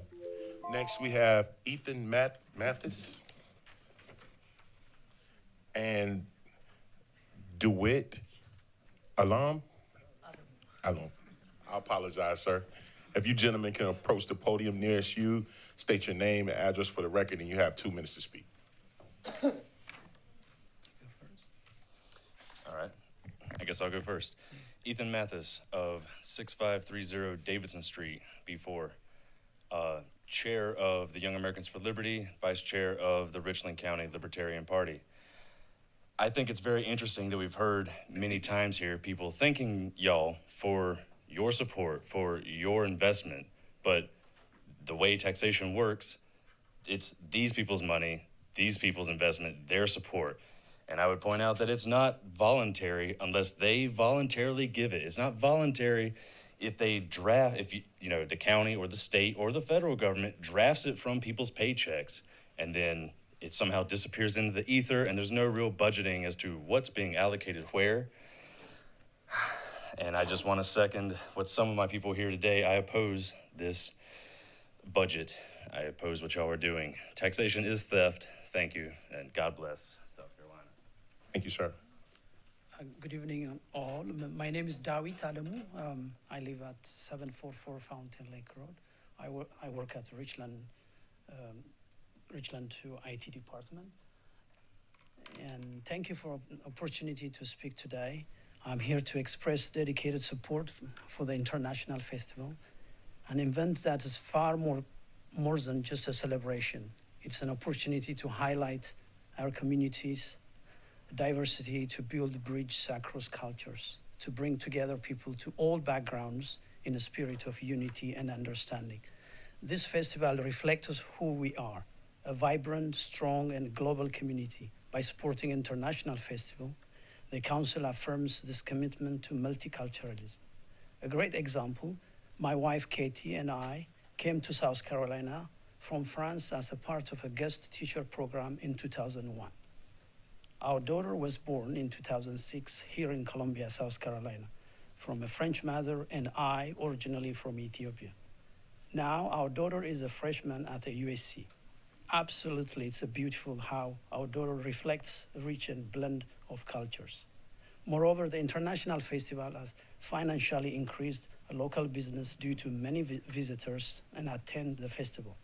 Next, we have Ethan Matthysse and DeWitt Alum. I apologize, sir. If you gentlemen can approach the podium nearest you, state your name and address for the record, and you have 2 minutes to speak. All right. I guess I'll go first. Ethan Matthysse of 6530 Davidson Street, B4. Chair of the Young Americans for Liberty, Vice Chair of the Richland County Libertarian Party. I think it's very interesting that we've heard many times here people thanking y'all for your support, for your investment, but the way taxation works, it's these people's money, these people's investment, their support. And I would point out that it's not voluntary unless they voluntarily give it. It's not voluntary if they draft, if the county or the state or the federal government drafts it from people's paychecks and then it somehow disappears into the ether and there's no real budgeting as to what's being allocated where. And I just want to second what some of my people here today. I oppose this budget. I oppose what y'all are doing. Taxation is theft. Thank you, and God bless South Carolina. Thank you, sir. Good evening, all. My name is Dawi Talamu. I live at 744 Fountain Lake Road. I work at Richland 2 IT department. And thank you for the opportunity to speak today. I'm here to express dedicated support for the International Festival, an event that is far more than just a celebration. It's an opportunity to highlight our communities' diversity, to build bridges across cultures, to bring together people to all backgrounds in a spirit of unity and understanding. This festival reflects who we are, a vibrant, strong, and global community. By supporting International Festival, the Council affirms this commitment to multiculturalism. A great example, my wife Katie and I came to South Carolina from France as a part of a guest teacher program in 2001. Our daughter was born in 2006 here in Columbia, South Carolina, from a French mother and I originally from Ethiopia. Now our daughter is a freshman at the USC. Absolutely, it's a beautiful how our daughter reflects a rich and blend of cultures. Moreover, the International Festival has financially increased a local business due to many visitors and attend the festival.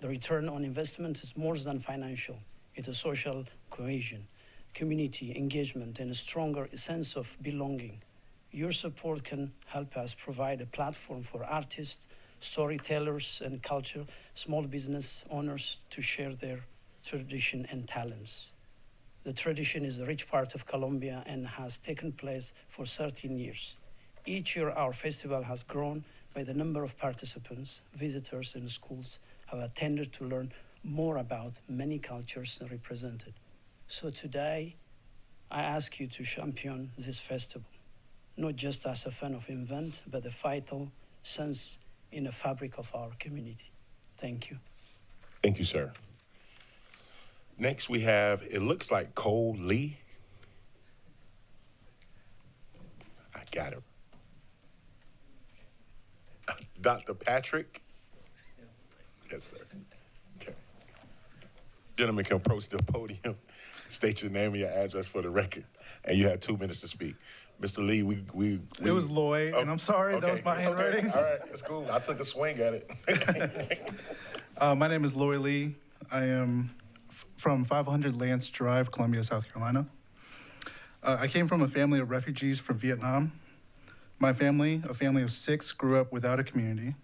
The return on investment is more than financial. It's a social cohesion, community engagement, and a stronger sense of belonging. Your support can help us provide a platform for artists, storytellers, and culture, small business owners to share their tradition and talents. The tradition is a rich part of Columbia and has taken place for 13 years. Each year, our festival has grown by the number of participants, visitors, and schools have attended to learn more about many cultures represented. So today, I ask you to champion this festival, not just as a fan of event, but a vital sense in the fabric of our community. Thank you. Thank you, sir. Next, we have, it looks like Cole Lee. Got it. Dr. Patrick? Yes, sir. Okay. Gentlemen can approach the podium, state your name and your address for the record, and you have 2 minutes to speak. Mr. Lee, we It was Lloyd, and I'm sorry, that okay, was my it's handwriting. Okay. All right, it's cool. I took a swing at it. My name is Lloyd Lee. I am from 500 Lance Drive, Columbia, South Carolina. I came from a family of refugees from Vietnam. My family, a family of 6, grew up without a community.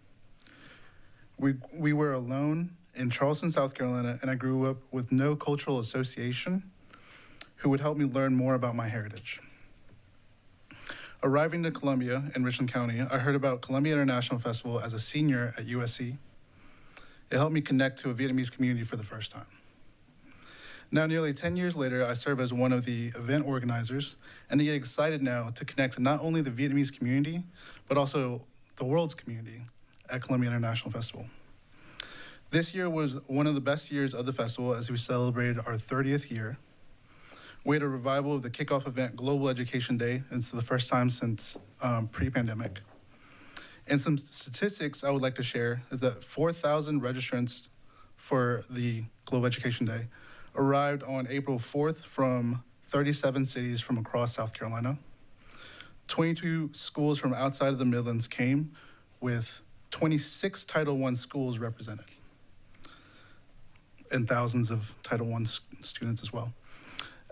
We were alone in Charleston, South Carolina, and I grew up with no cultural association who would help me learn more about my heritage. Arriving to Columbia in Richland County, I heard about Columbia International Festival as a senior at USC. It helped me connect to a Vietnamese community for the first time. Now, nearly 10 years later, I serve as one of the event organizers, and I get excited now to connect to not only the Vietnamese community, but also the world's community at Columbia International Festival. This year was one of the best years of the festival as we celebrated our 30th year. We had a revival of the kickoff event, Global Education Day, and it's the first time since pre-pandemic. And some statistics I would like to share is that 4,000 registrants for the Global Education Day arrived on April 4th from 37 cities from across South Carolina. 22 schools from outside of the Midlands came, with 26 Title I schools represented, and thousands of Title I students as well.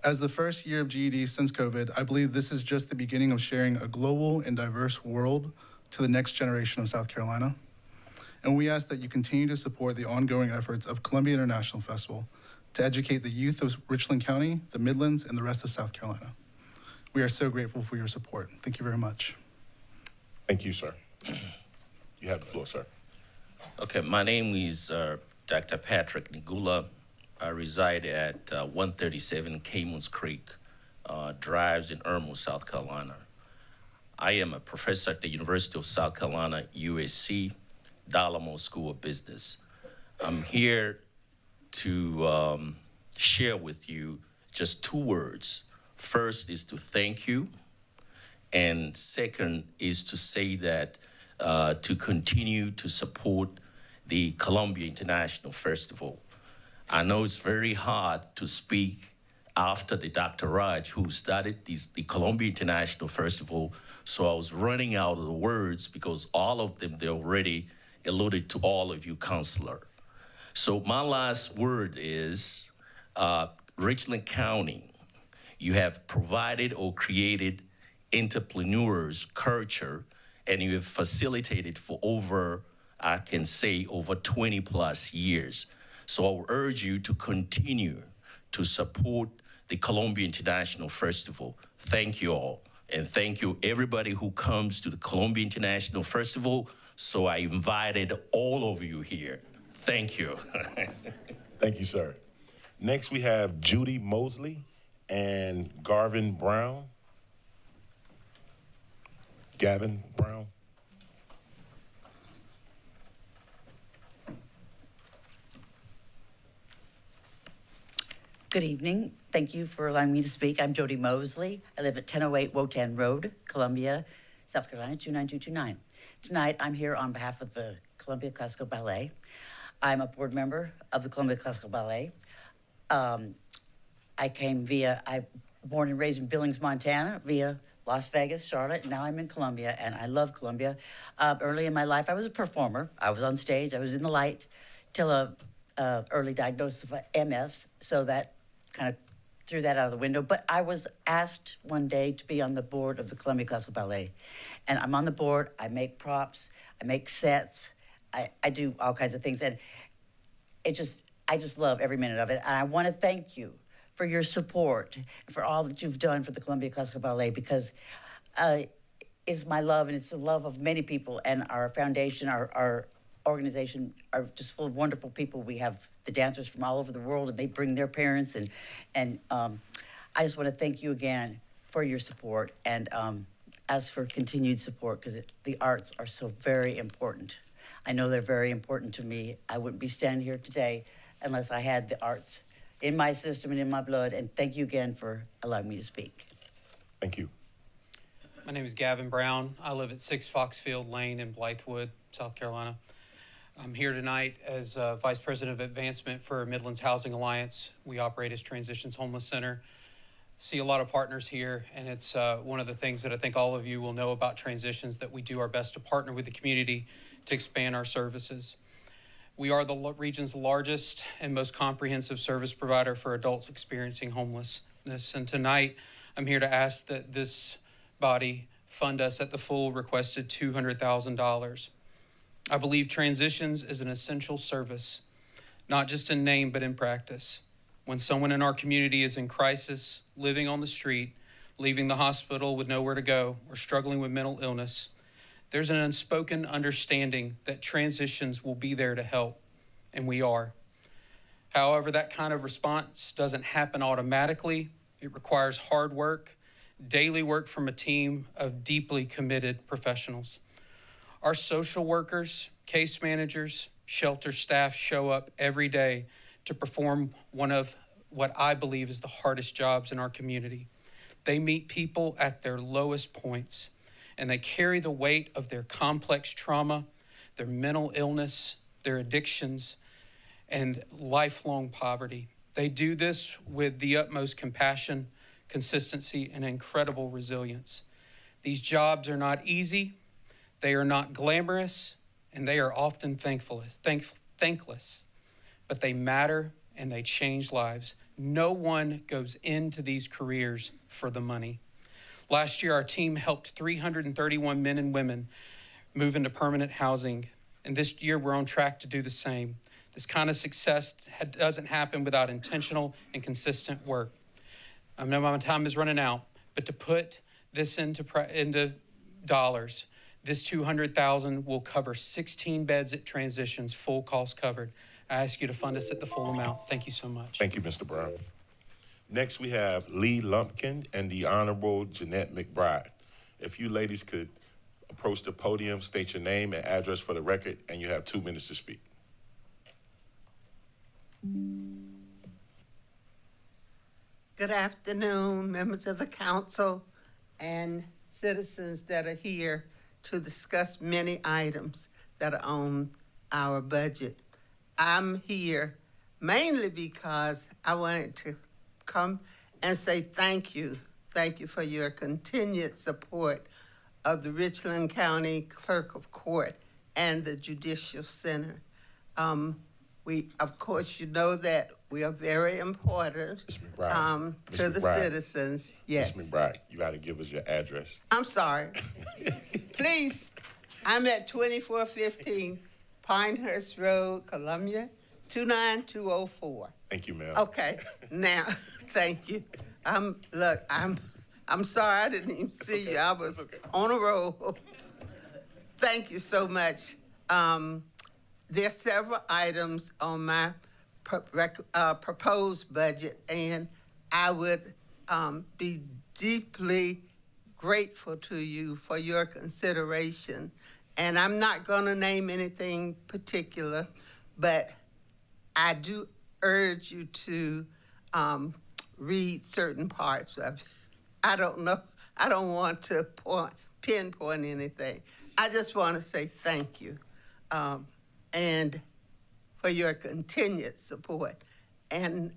As the first year of GED since COVID, I believe this is just the beginning of sharing a global and diverse world to the next generation of South Carolina. And we ask that you continue to support the ongoing efforts of Columbia International Festival to educate the youth of Richland County, the Midlands, and the rest of South Carolina. We are so grateful for your support. Thank you very much. Thank you, sir. You have the floor, sir. Okay, my name is Dr. Patrick Nigula. I reside at 137 Caymans Creek Drives in Irmo, South Carolina. I am a professor at the University of South Carolina, USC, Talamu School of Business. I'm here to share with you just 2 words. First is to thank you, and second is to say that to continue to support the Columbia International Festival. I know it's very hard to speak after the Dr. Raj, who started the Columbia International Festival, so I was running out of the words because all of them, they already alluded to all of you, Counselor. So my last word is, Richland County, you have provided or created entrepreneurs culture, and you have facilitated for over, I can say, over 20 plus years. So I will urge you to continue to support the Columbia International Festival. Thank you all. And thank you everybody who comes to the Columbia International Festival. So I invited all of you here. Thank you. Thank you, sir. Next, we have Jody Mosley and Gavin Brown. Gavin Brown. Good evening. Thank you for allowing me to speak. I'm Jody Mosley. I live at 1008 Wotan Road, Columbia, South Carolina, 29229. Tonight, I'm here on behalf of the Columbia Classical Ballet. I'm a board member of the Columbia Classical Ballet. I'm born and raised in Billings, Montana, via Las Vegas, Charlotte. Now I'm in Columbia, and I love Columbia. Early in my life, I was a performer. I was on stage. I was in the light till a early diagnosis of MS, so that kind of threw that out of the window. But I was asked one day to be on the board of the Columbia Classical Ballet. And I'm on the board. I make props. I make sets. I do all kinds of things. And I just love every minute of it. And I want to thank you for your support, for all that you've done for the Columbia Classical Ballet, because it's my love, and it's the love of many people. And our foundation, our organization are just full of wonderful people. We have the dancers from all over the world, and they bring their parents. And I just want to thank you again for your support, and ask for continued support, because the arts are so very important. I know they're very important to me. I wouldn't be standing here today unless I had the arts in my system and in my blood. And thank you again for allowing me to speak. Thank you. My name is Gavin Brown. I live at 6 Foxfield Lane in Blythewood, South Carolina. I'm here tonight as Vice President of Advancement for Midlands Housing Alliance. We operate as Transitions Homeless Center. See a lot of partners here, and it's one of the things that I think all of you will know about Transitions, that we do our best to partner with the community to expand our services. We are the region's largest and most comprehensive service provider for adults experiencing homelessness. And tonight, I'm here to ask that this body fund us at the full requested $200,000. I believe Transitions is an essential service, not just in name, but in practice. When someone in our community is in crisis, living on the street, leaving the hospital with nowhere to go, or struggling with mental illness, there's an unspoken understanding that Transitions will be there to help, and we are. However, that kind of response doesn't happen automatically. It requires hard work, daily work from a team of deeply committed professionals. Our social workers, case managers, shelter staff show up every day to perform one of what I believe is the hardest jobs in our community. They meet people at their lowest points, and they carry the weight of their complex trauma, their mental illness, their addictions, and lifelong poverty. They do this with the utmost compassion, consistency, and incredible resilience. These jobs are not easy, they are not glamorous, and they are often thankless, but they matter and they change lives. No one goes into these careers for the money. Last year, our team helped 331 men and women move into permanent housing, and this year we're on track to do the same. This kind of success doesn't happen without intentional and consistent work. I know my time is running out, but to put this into dollars, this $200,000 will cover 16 beds at Transitions, full cost covered. I ask you to fund us at the full amount. Thank you so much. Thank you, Mr. Brown. Next, we have Lee Lumpkin and the Honorable Jeanette McBride. If you ladies could approach the podium, state your name and address for the record, and you have 2 minutes to speak. Good afternoon, members of the council and citizens that are here to discuss many items that are on our budget. I'm here mainly because I wanted to come and say thank you. Thank you for your continued support of the Richland County Clerk of Court and the Judicial Center. Of course, you know that we are very important to the citizens. Yes. Ms. McBride, you got to give us your address. I'm sorry. Please, I'm at 2415 Pinehurst Road, Columbia, 29204. Thank you, ma'am. Okay, now, thank you. I'm sorry I didn't even see you. I was on a roll. Thank you so much. There's several items on my proposed budget, and I would be deeply grateful to you for your consideration. And I'm not going to name anything particular, but I do urge you to read certain parts of it. I don't know. I don't want to pinpoint anything. I just want to say thank you. And for your continued support. And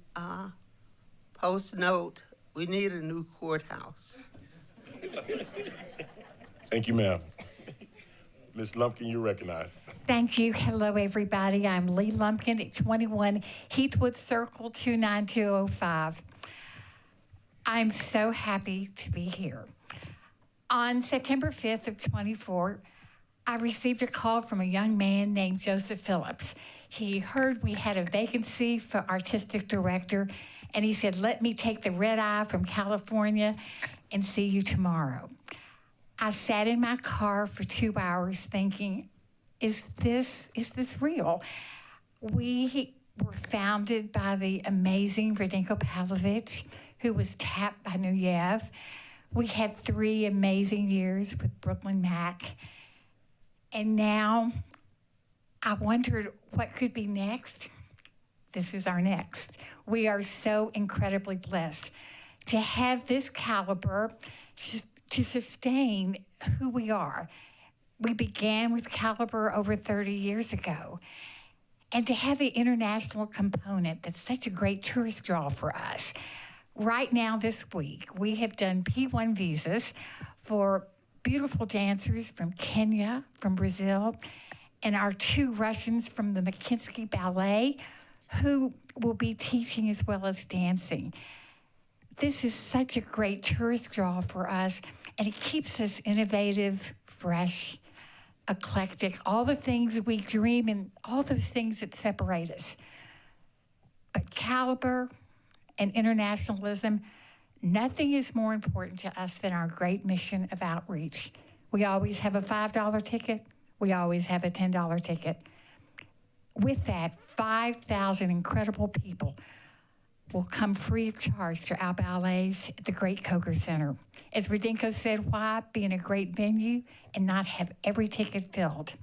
post note, we need a new courthouse. Thank you, ma'am. Ms. Lumpkin, you recognize. Thank you. Hello, everybody. I'm Lee Lumpkin at 21 Heathwood Circle, 29205. I'm so happy to be here. On September 5th of 24, I received a call from a young man named Joseph Phillips. He heard we had a vacancy for artistic director, and he said, let me take the red eye from California and see you tomorrow. I sat in my car for 2 hours thinking, is this real? We were founded by the amazing Radenko Pavlovich, who was tapped by Nuyev. We had 3 amazing years with Brooklyn Mac. And now I wondered what could be next. This is our next. We are so incredibly blessed to have this caliber, to sustain who we are. We began with Caliber over 30 years ago. And to have the international component that's such a great tourist draw for us. Right now, this week, we have done P1 visas for beautiful dancers from Kenya, from Brazil, and our 2 Russians from the McKinsey Ballet, who will be teaching as well as dancing. This is such a great tourist draw for us, and it keeps us innovative, fresh, eclectic, all the things we dream and all those things that separate us. But caliber and internationalism, nothing is more important to us than our great mission of outreach. We always have a $5 ticket. We always have a $10 ticket. With that, 5,000 incredible people will come free of charge to our ballets at the Great Coker Center. As Radenko said, why be in a great venue and not have every ticket filled?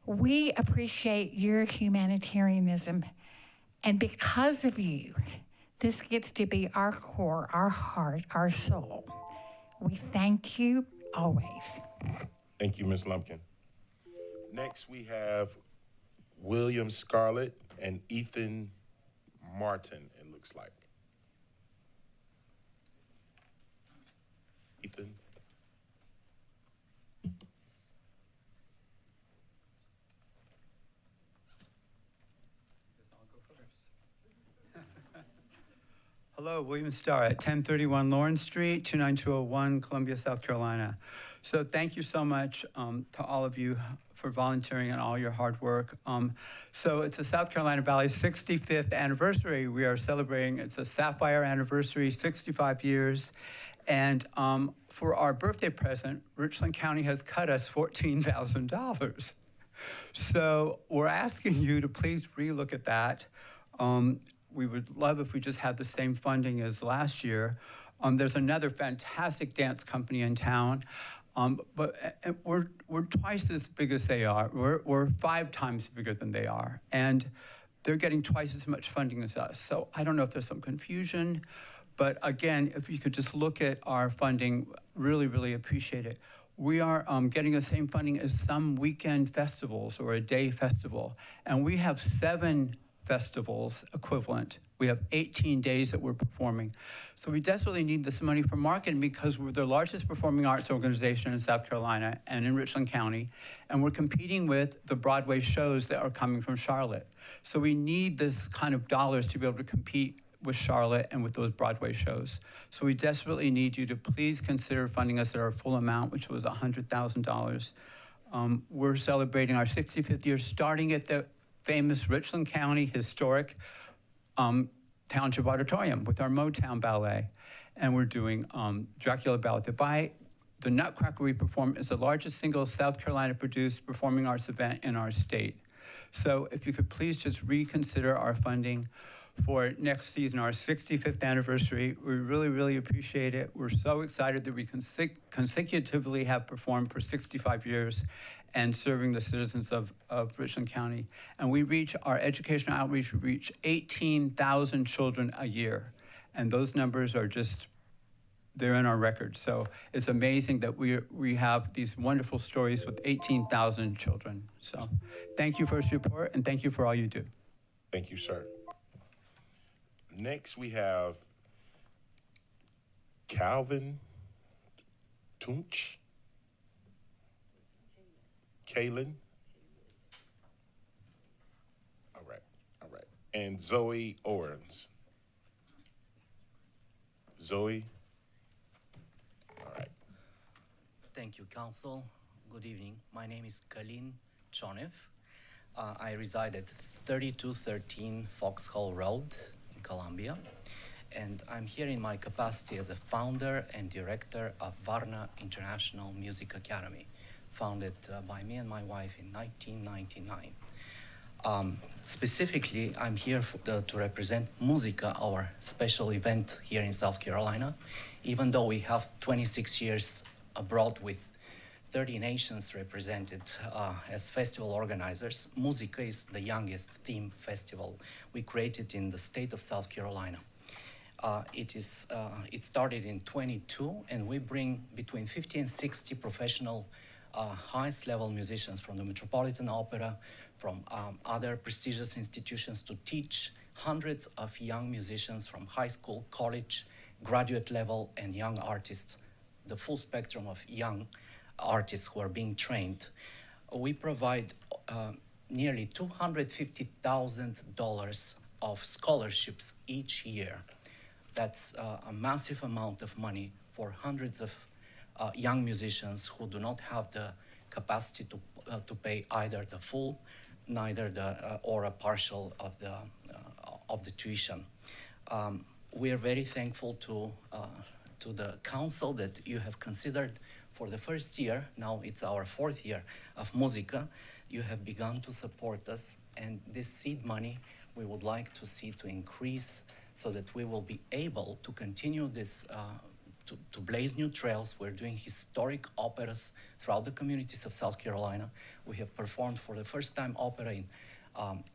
We appreciate your humanitarianism, and because of you, this gets to be our core, our heart, our soul. We thank you always. Thank you, Ms. Lumpkin. Next, we have William Scarlett and Ethan Martin, it looks like. Ethan. Hello, William Starr at 1031 Lawrence Street, 29201, Columbia, South Carolina. So thank you so much to all of you for volunteering and all your hard work. So it's the South Carolina Ballet's 65th anniversary. We are celebrating, it's a Sapphire anniversary, 65 years. And for our birthday present, Richland County has cut us $14,000. So we're asking you to please relook at that. We would love if we just had the same funding as last year. There's another fantastic dance company in town, but we're twice as big as they are. We're 5 times bigger than they are, and they're getting twice as much funding as us. So I don't know if there's some confusion, but again, if you could just look at our funding, really, really appreciate it. We are getting the same funding as some weekend festivals or a day festival, and we have 7 festivals equivalent. We have 18 days that we're performing. So we desperately need this money for marketing because we're the largest performing arts organization in South Carolina and in Richland County, and we're competing with the Broadway shows that are coming from Charlotte. So we need this kind of dollars to be able to compete with Charlotte and with those Broadway shows. So we desperately need you to please consider funding us at our full amount, which was $100,000. We're celebrating our 65th year, starting at the famous Richland County Historic Township Auditorium with our Motown Ballet. And we're doing Dracula Ballet. The Nutcracker we perform is the largest single South Carolina produced performing arts event in our state. So if you could please just reconsider our funding for next season, our 65th anniversary. We really, really appreciate it. We're so excited that we consecutively have performed for 65 years and serving the citizens of Richland County. And we reach, our educational outreach, we reach 18,000 children a year. And those numbers are just, they're in our records. So it's amazing that we have these wonderful stories with 18,000 children. So thank you for your support and thank you for all you do. Thank you, sir. Next, we have Calvin Tunch. Kaylin. All right. And Zoe Owens. Zoe. All right. Thank you, Council. Good evening. My name is Kalin Chonev. I reside at 3213 Foxhall Road in Columbia, and I'm here in my capacity as a founder and director of Varna International Music Academy, founded by me and my wife in 1999. Specifically, I'm here to represent Musica, our special event here in South Carolina. Even though we have 26 years abroad with 30 nations represented as festival organizers, Musica is the youngest theme festival we created in the state of South Carolina. It started in 22, and we bring between 50 and 60 professional, highest level musicians from the Metropolitan Opera, from other prestigious institutions to teach hundreds of young musicians from high school, college, graduate level, and young artists, the full spectrum of young artists who are being trained. We provide nearly $250,000 of scholarships each year. That's a massive amount of money for hundreds of young musicians who do not have the capacity to pay either the full, neither the or a partial of the tuition. We are very thankful to the council that you have considered for the first year. Now it's our 4th year of Musica. You have begun to support us, and this seed money we would like to see to increase so that we will be able to continue this, to blaze new trails. We're doing historic operas throughout the communities of South Carolina. We have performed for the first time opera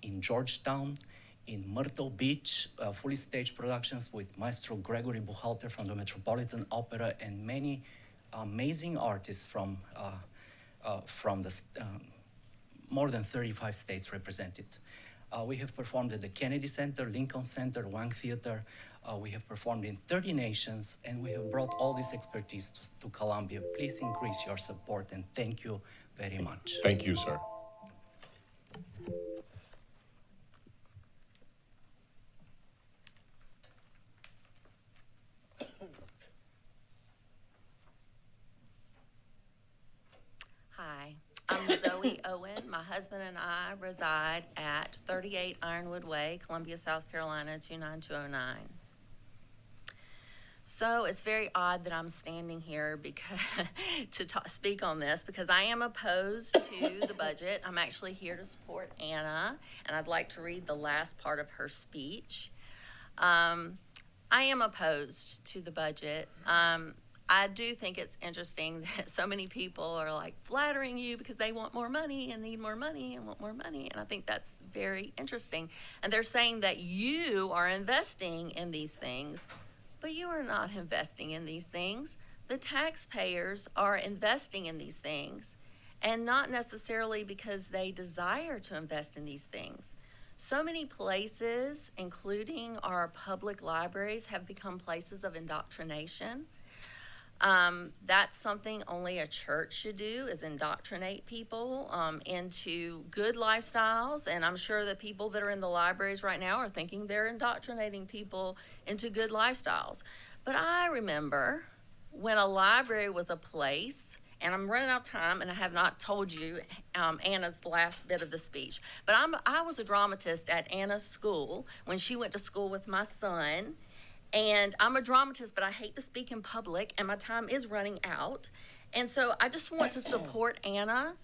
in Georgetown, in Myrtle Beach, fully staged productions with Maestro Gregory Buchalter from the Metropolitan Opera and many amazing artists from the more than 35 states represented. We have performed at the Kennedy Center, Lincoln Center, Wang Theater. We have performed in 30 nations, and we have brought all this expertise to Columbia. Please increase your support, and thank you very much. Thank you, sir. Hi, I'm Zoe Owen. My husband and I reside at 38 Ironwood Way, Columbia, South Carolina, 29209. So it's very odd that I'm standing here because to speak on this because I am opposed to the budget. I'm actually here to support Anna, and I'd like to read the last part of her speech. I am opposed to the budget. I do think it's interesting that so many people are like flattering you because they want more money and need more money and want more money. And I think that's very interesting. And they're saying that you are investing in these things, but you are not investing in these things. The taxpayers are investing in these things, and not necessarily because they desire to invest in these things. So many places, including our public libraries, have become places of indoctrination. That's something only a church should do, is indoctrinate people into good lifestyles. And I'm sure that people that are in the libraries right now are thinking they're indoctrinating people into good lifestyles. But I remember when a library was a place, and I'm running out of time, and I have not told you Anna's last bit of the speech. But I was a dramatist at Anna's school when she went to school with my son. And I'm a dramatist, but I hate to speak in public, and my time is running out. And so I just want to support Anna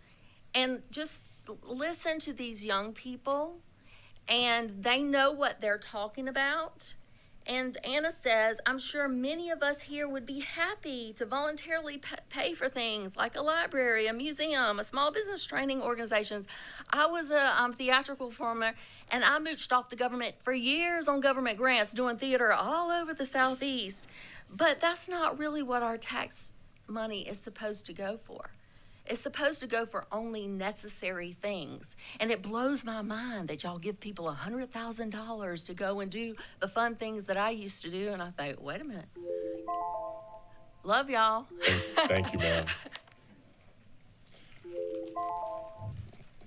and just listen to these young people, and they know what they're talking about. And Anna says, I'm sure many of us here would be happy to voluntarily pay for things like a library, a museum, a small business training organizations. I was a theatrical performer, and I mooched off the government for years on government grants doing theater all over the Southeast. But that's not really what our tax money is supposed to go for. It's supposed to go for only necessary things. And it blows my mind that y'all give people $100,000 to go and do the fun things that I used to do. And I think, wait a minute. Love y'all. Thank you, ma'am.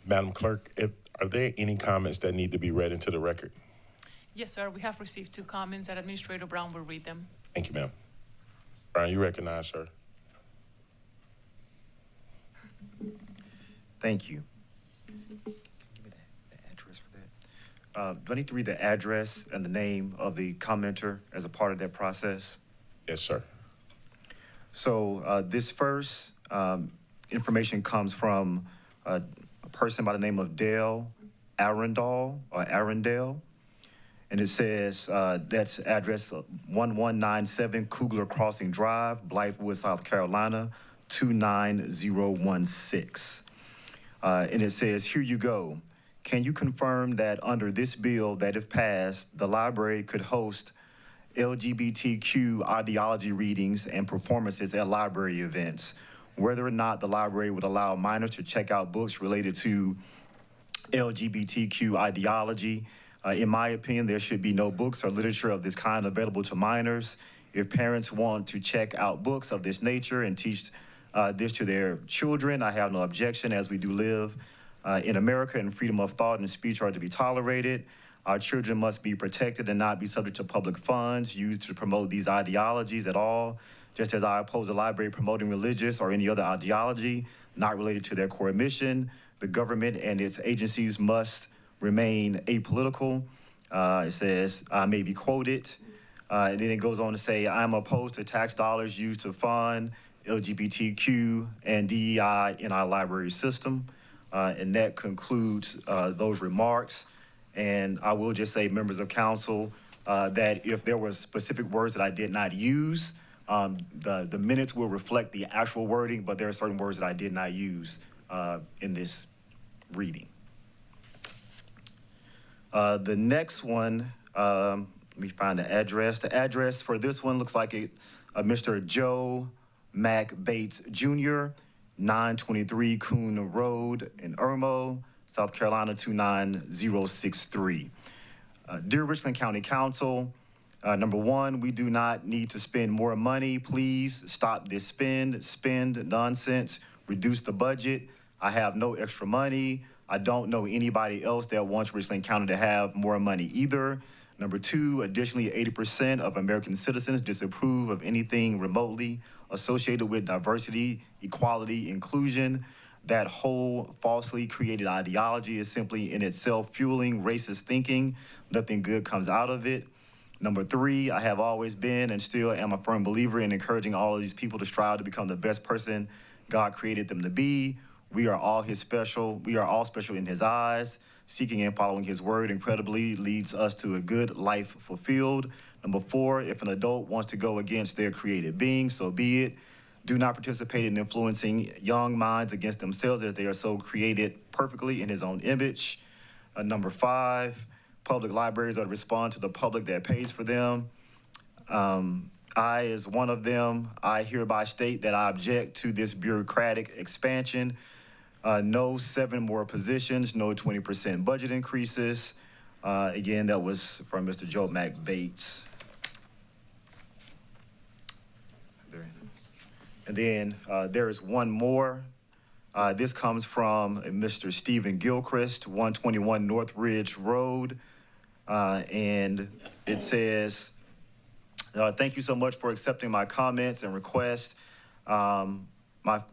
Madam Clerk, are there any comments that need to be read into the record? Yes, sir. We have received 2 comments, and Administrator Brown will read them. Thank you, ma'am. Brian, you recognize, sir. Thank you. Give me the address for that. Do I need to read the address and the name of the commenter as a part of that process? Yes, sir. So this first information comes from a person by the name of Dale Arundel or Arundel. And it says that's address 1197 Kugler Crossing Drive, Blythewood, South Carolina, 29016. And it says, here you go. Can you confirm that under this bill, that if passed, the library could host LGBTQ ideology readings and performances at library events, whether or not the library would allow minors to check out books related to LGBTQ ideology. In my opinion, there should be no books or literature of this kind available to minors. If parents want to check out books of this nature and teach this to their children, I have no objection, as we do live in America, and freedom of thought and speech are to be tolerated. Our children must be protected and not be subject to public funds used to promote these ideologies at all, just as I oppose the library promoting religious or any other ideology not related to their core mission. The government and its agencies must remain apolitical. It says, I may be quoted, and then it goes on to say, I'm opposed to tax dollars used to fund LGBTQ and DEI in our library system. And that concludes those remarks. And I will just say, members of council, that if there were specific words that I did not use, the minutes will reflect the actual wording, but there are certain words that I did not use in this reading. The next one, let me find the address. The address for this one looks like Mr. Joe Mac Bates Jr., 923 Coon Road in Irmo, South Carolina 29063. Dear Richland County Council, number one, we do not need to spend more money. Please stop this spend nonsense, reduce the budget. I have no extra money. I don't know anybody else that wants Richland County to have more money either. Number two, additionally, 80% of American citizens disapprove of anything remotely associated with diversity, equality, inclusion. That whole falsely created ideology is simply in itself fueling racist thinking. Nothing good comes out of it. Number three, I have always been and still am a firm believer in encouraging all of these people to strive to become the best person God created them to be. We are all special in his eyes. Seeking and following his word incredibly leads us to a good life fulfilled. Number four, if an adult wants to go against their created being, so be it. Do not participate in influencing young minds against themselves, as they are so created perfectly in his own image. Number five, public libraries are to respond to the public that pays for them. I, as one of them, I hereby state that I object to this bureaucratic expansion. No 7 more positions, no 20% budget increases. Again, that was from Mr. Joe Mac Bates. And then there is one more. This comes from Mr. Stephen Gilchrist, 121 North Ridge Road. And it says, thank you so much for accepting my comments and requests. My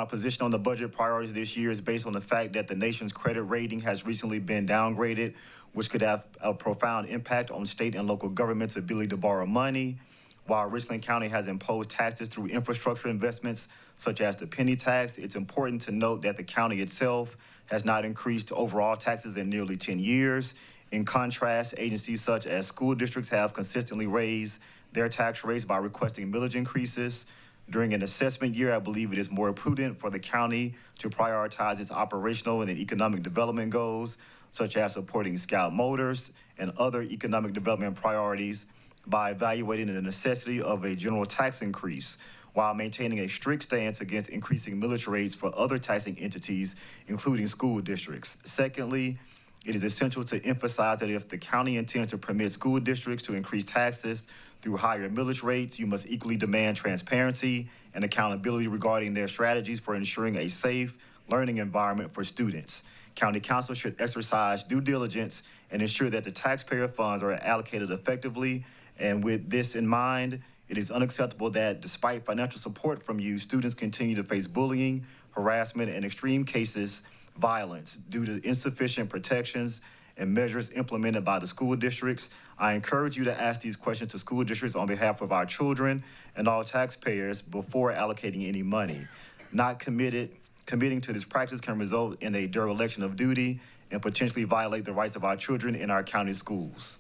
position on the budget priorities this year is based on the fact that the nation's credit rating has recently been downgraded, which could have a profound impact on state and local governments' ability to borrow money. While Richland County has imposed taxes through infrastructure investments, such as the penny tax, it's important to note that the county itself has not increased overall taxes in nearly 10 years. In contrast, agencies such as school districts have consistently raised their tax rates by requesting millage increases. During an assessment year, I believe it is more prudent for the county to prioritize its operational and economic development goals, such as supporting Scout Motors and other economic development priorities, by evaluating the necessity of a general tax increase while maintaining a strict stance against increasing millage rates for other taxing entities, including school districts. Secondly, it is essential to emphasize that if the county intends to permit school districts to increase taxes through higher millage rates, you must equally demand transparency and accountability regarding their strategies for ensuring a safe learning environment for students. County council should exercise due diligence and ensure that the taxpayer funds are allocated effectively. And with this in mind, it is unacceptable that despite financial support from you, students continue to face bullying, harassment, and extreme cases, violence due to insufficient protections and measures implemented by the school districts. I encourage you to ask these questions to school districts on behalf of our children and all taxpayers before allocating any money. Not committing to this practice can result in a dereliction of duty and potentially violate the rights of our children in our county schools.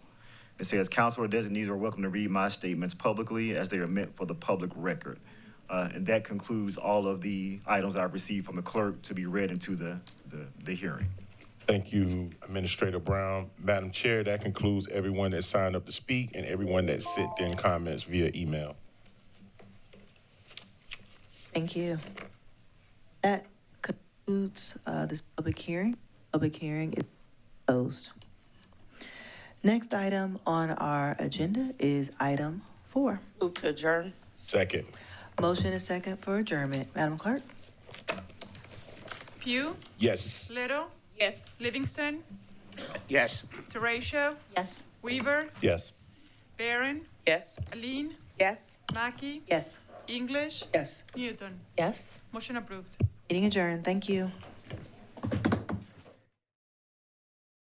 It says, council or designees are welcome to read my statements publicly as they are meant for the public record. And that concludes all of the items I've received from the clerk to be read into the hearing. Thank you, Administrator Brown. Madam Chair, that concludes everyone that signed up to speak and everyone that sent in comments via email. Thank you. That concludes this public hearing. Public hearing is closed. Next item on our agenda is item 4. Move to adjourn. Second. Motion is second for adjournment. Madam Clerk? Pugh, Yes. Little, Yes. Livingston, Yes. Teratio, Yes. Weaver, Yes. Barron, Yes. Aline, Yes. Mackey, Yes. English, Yes. Newton. Yes. Motion approved. Meeting adjourned. Thank you.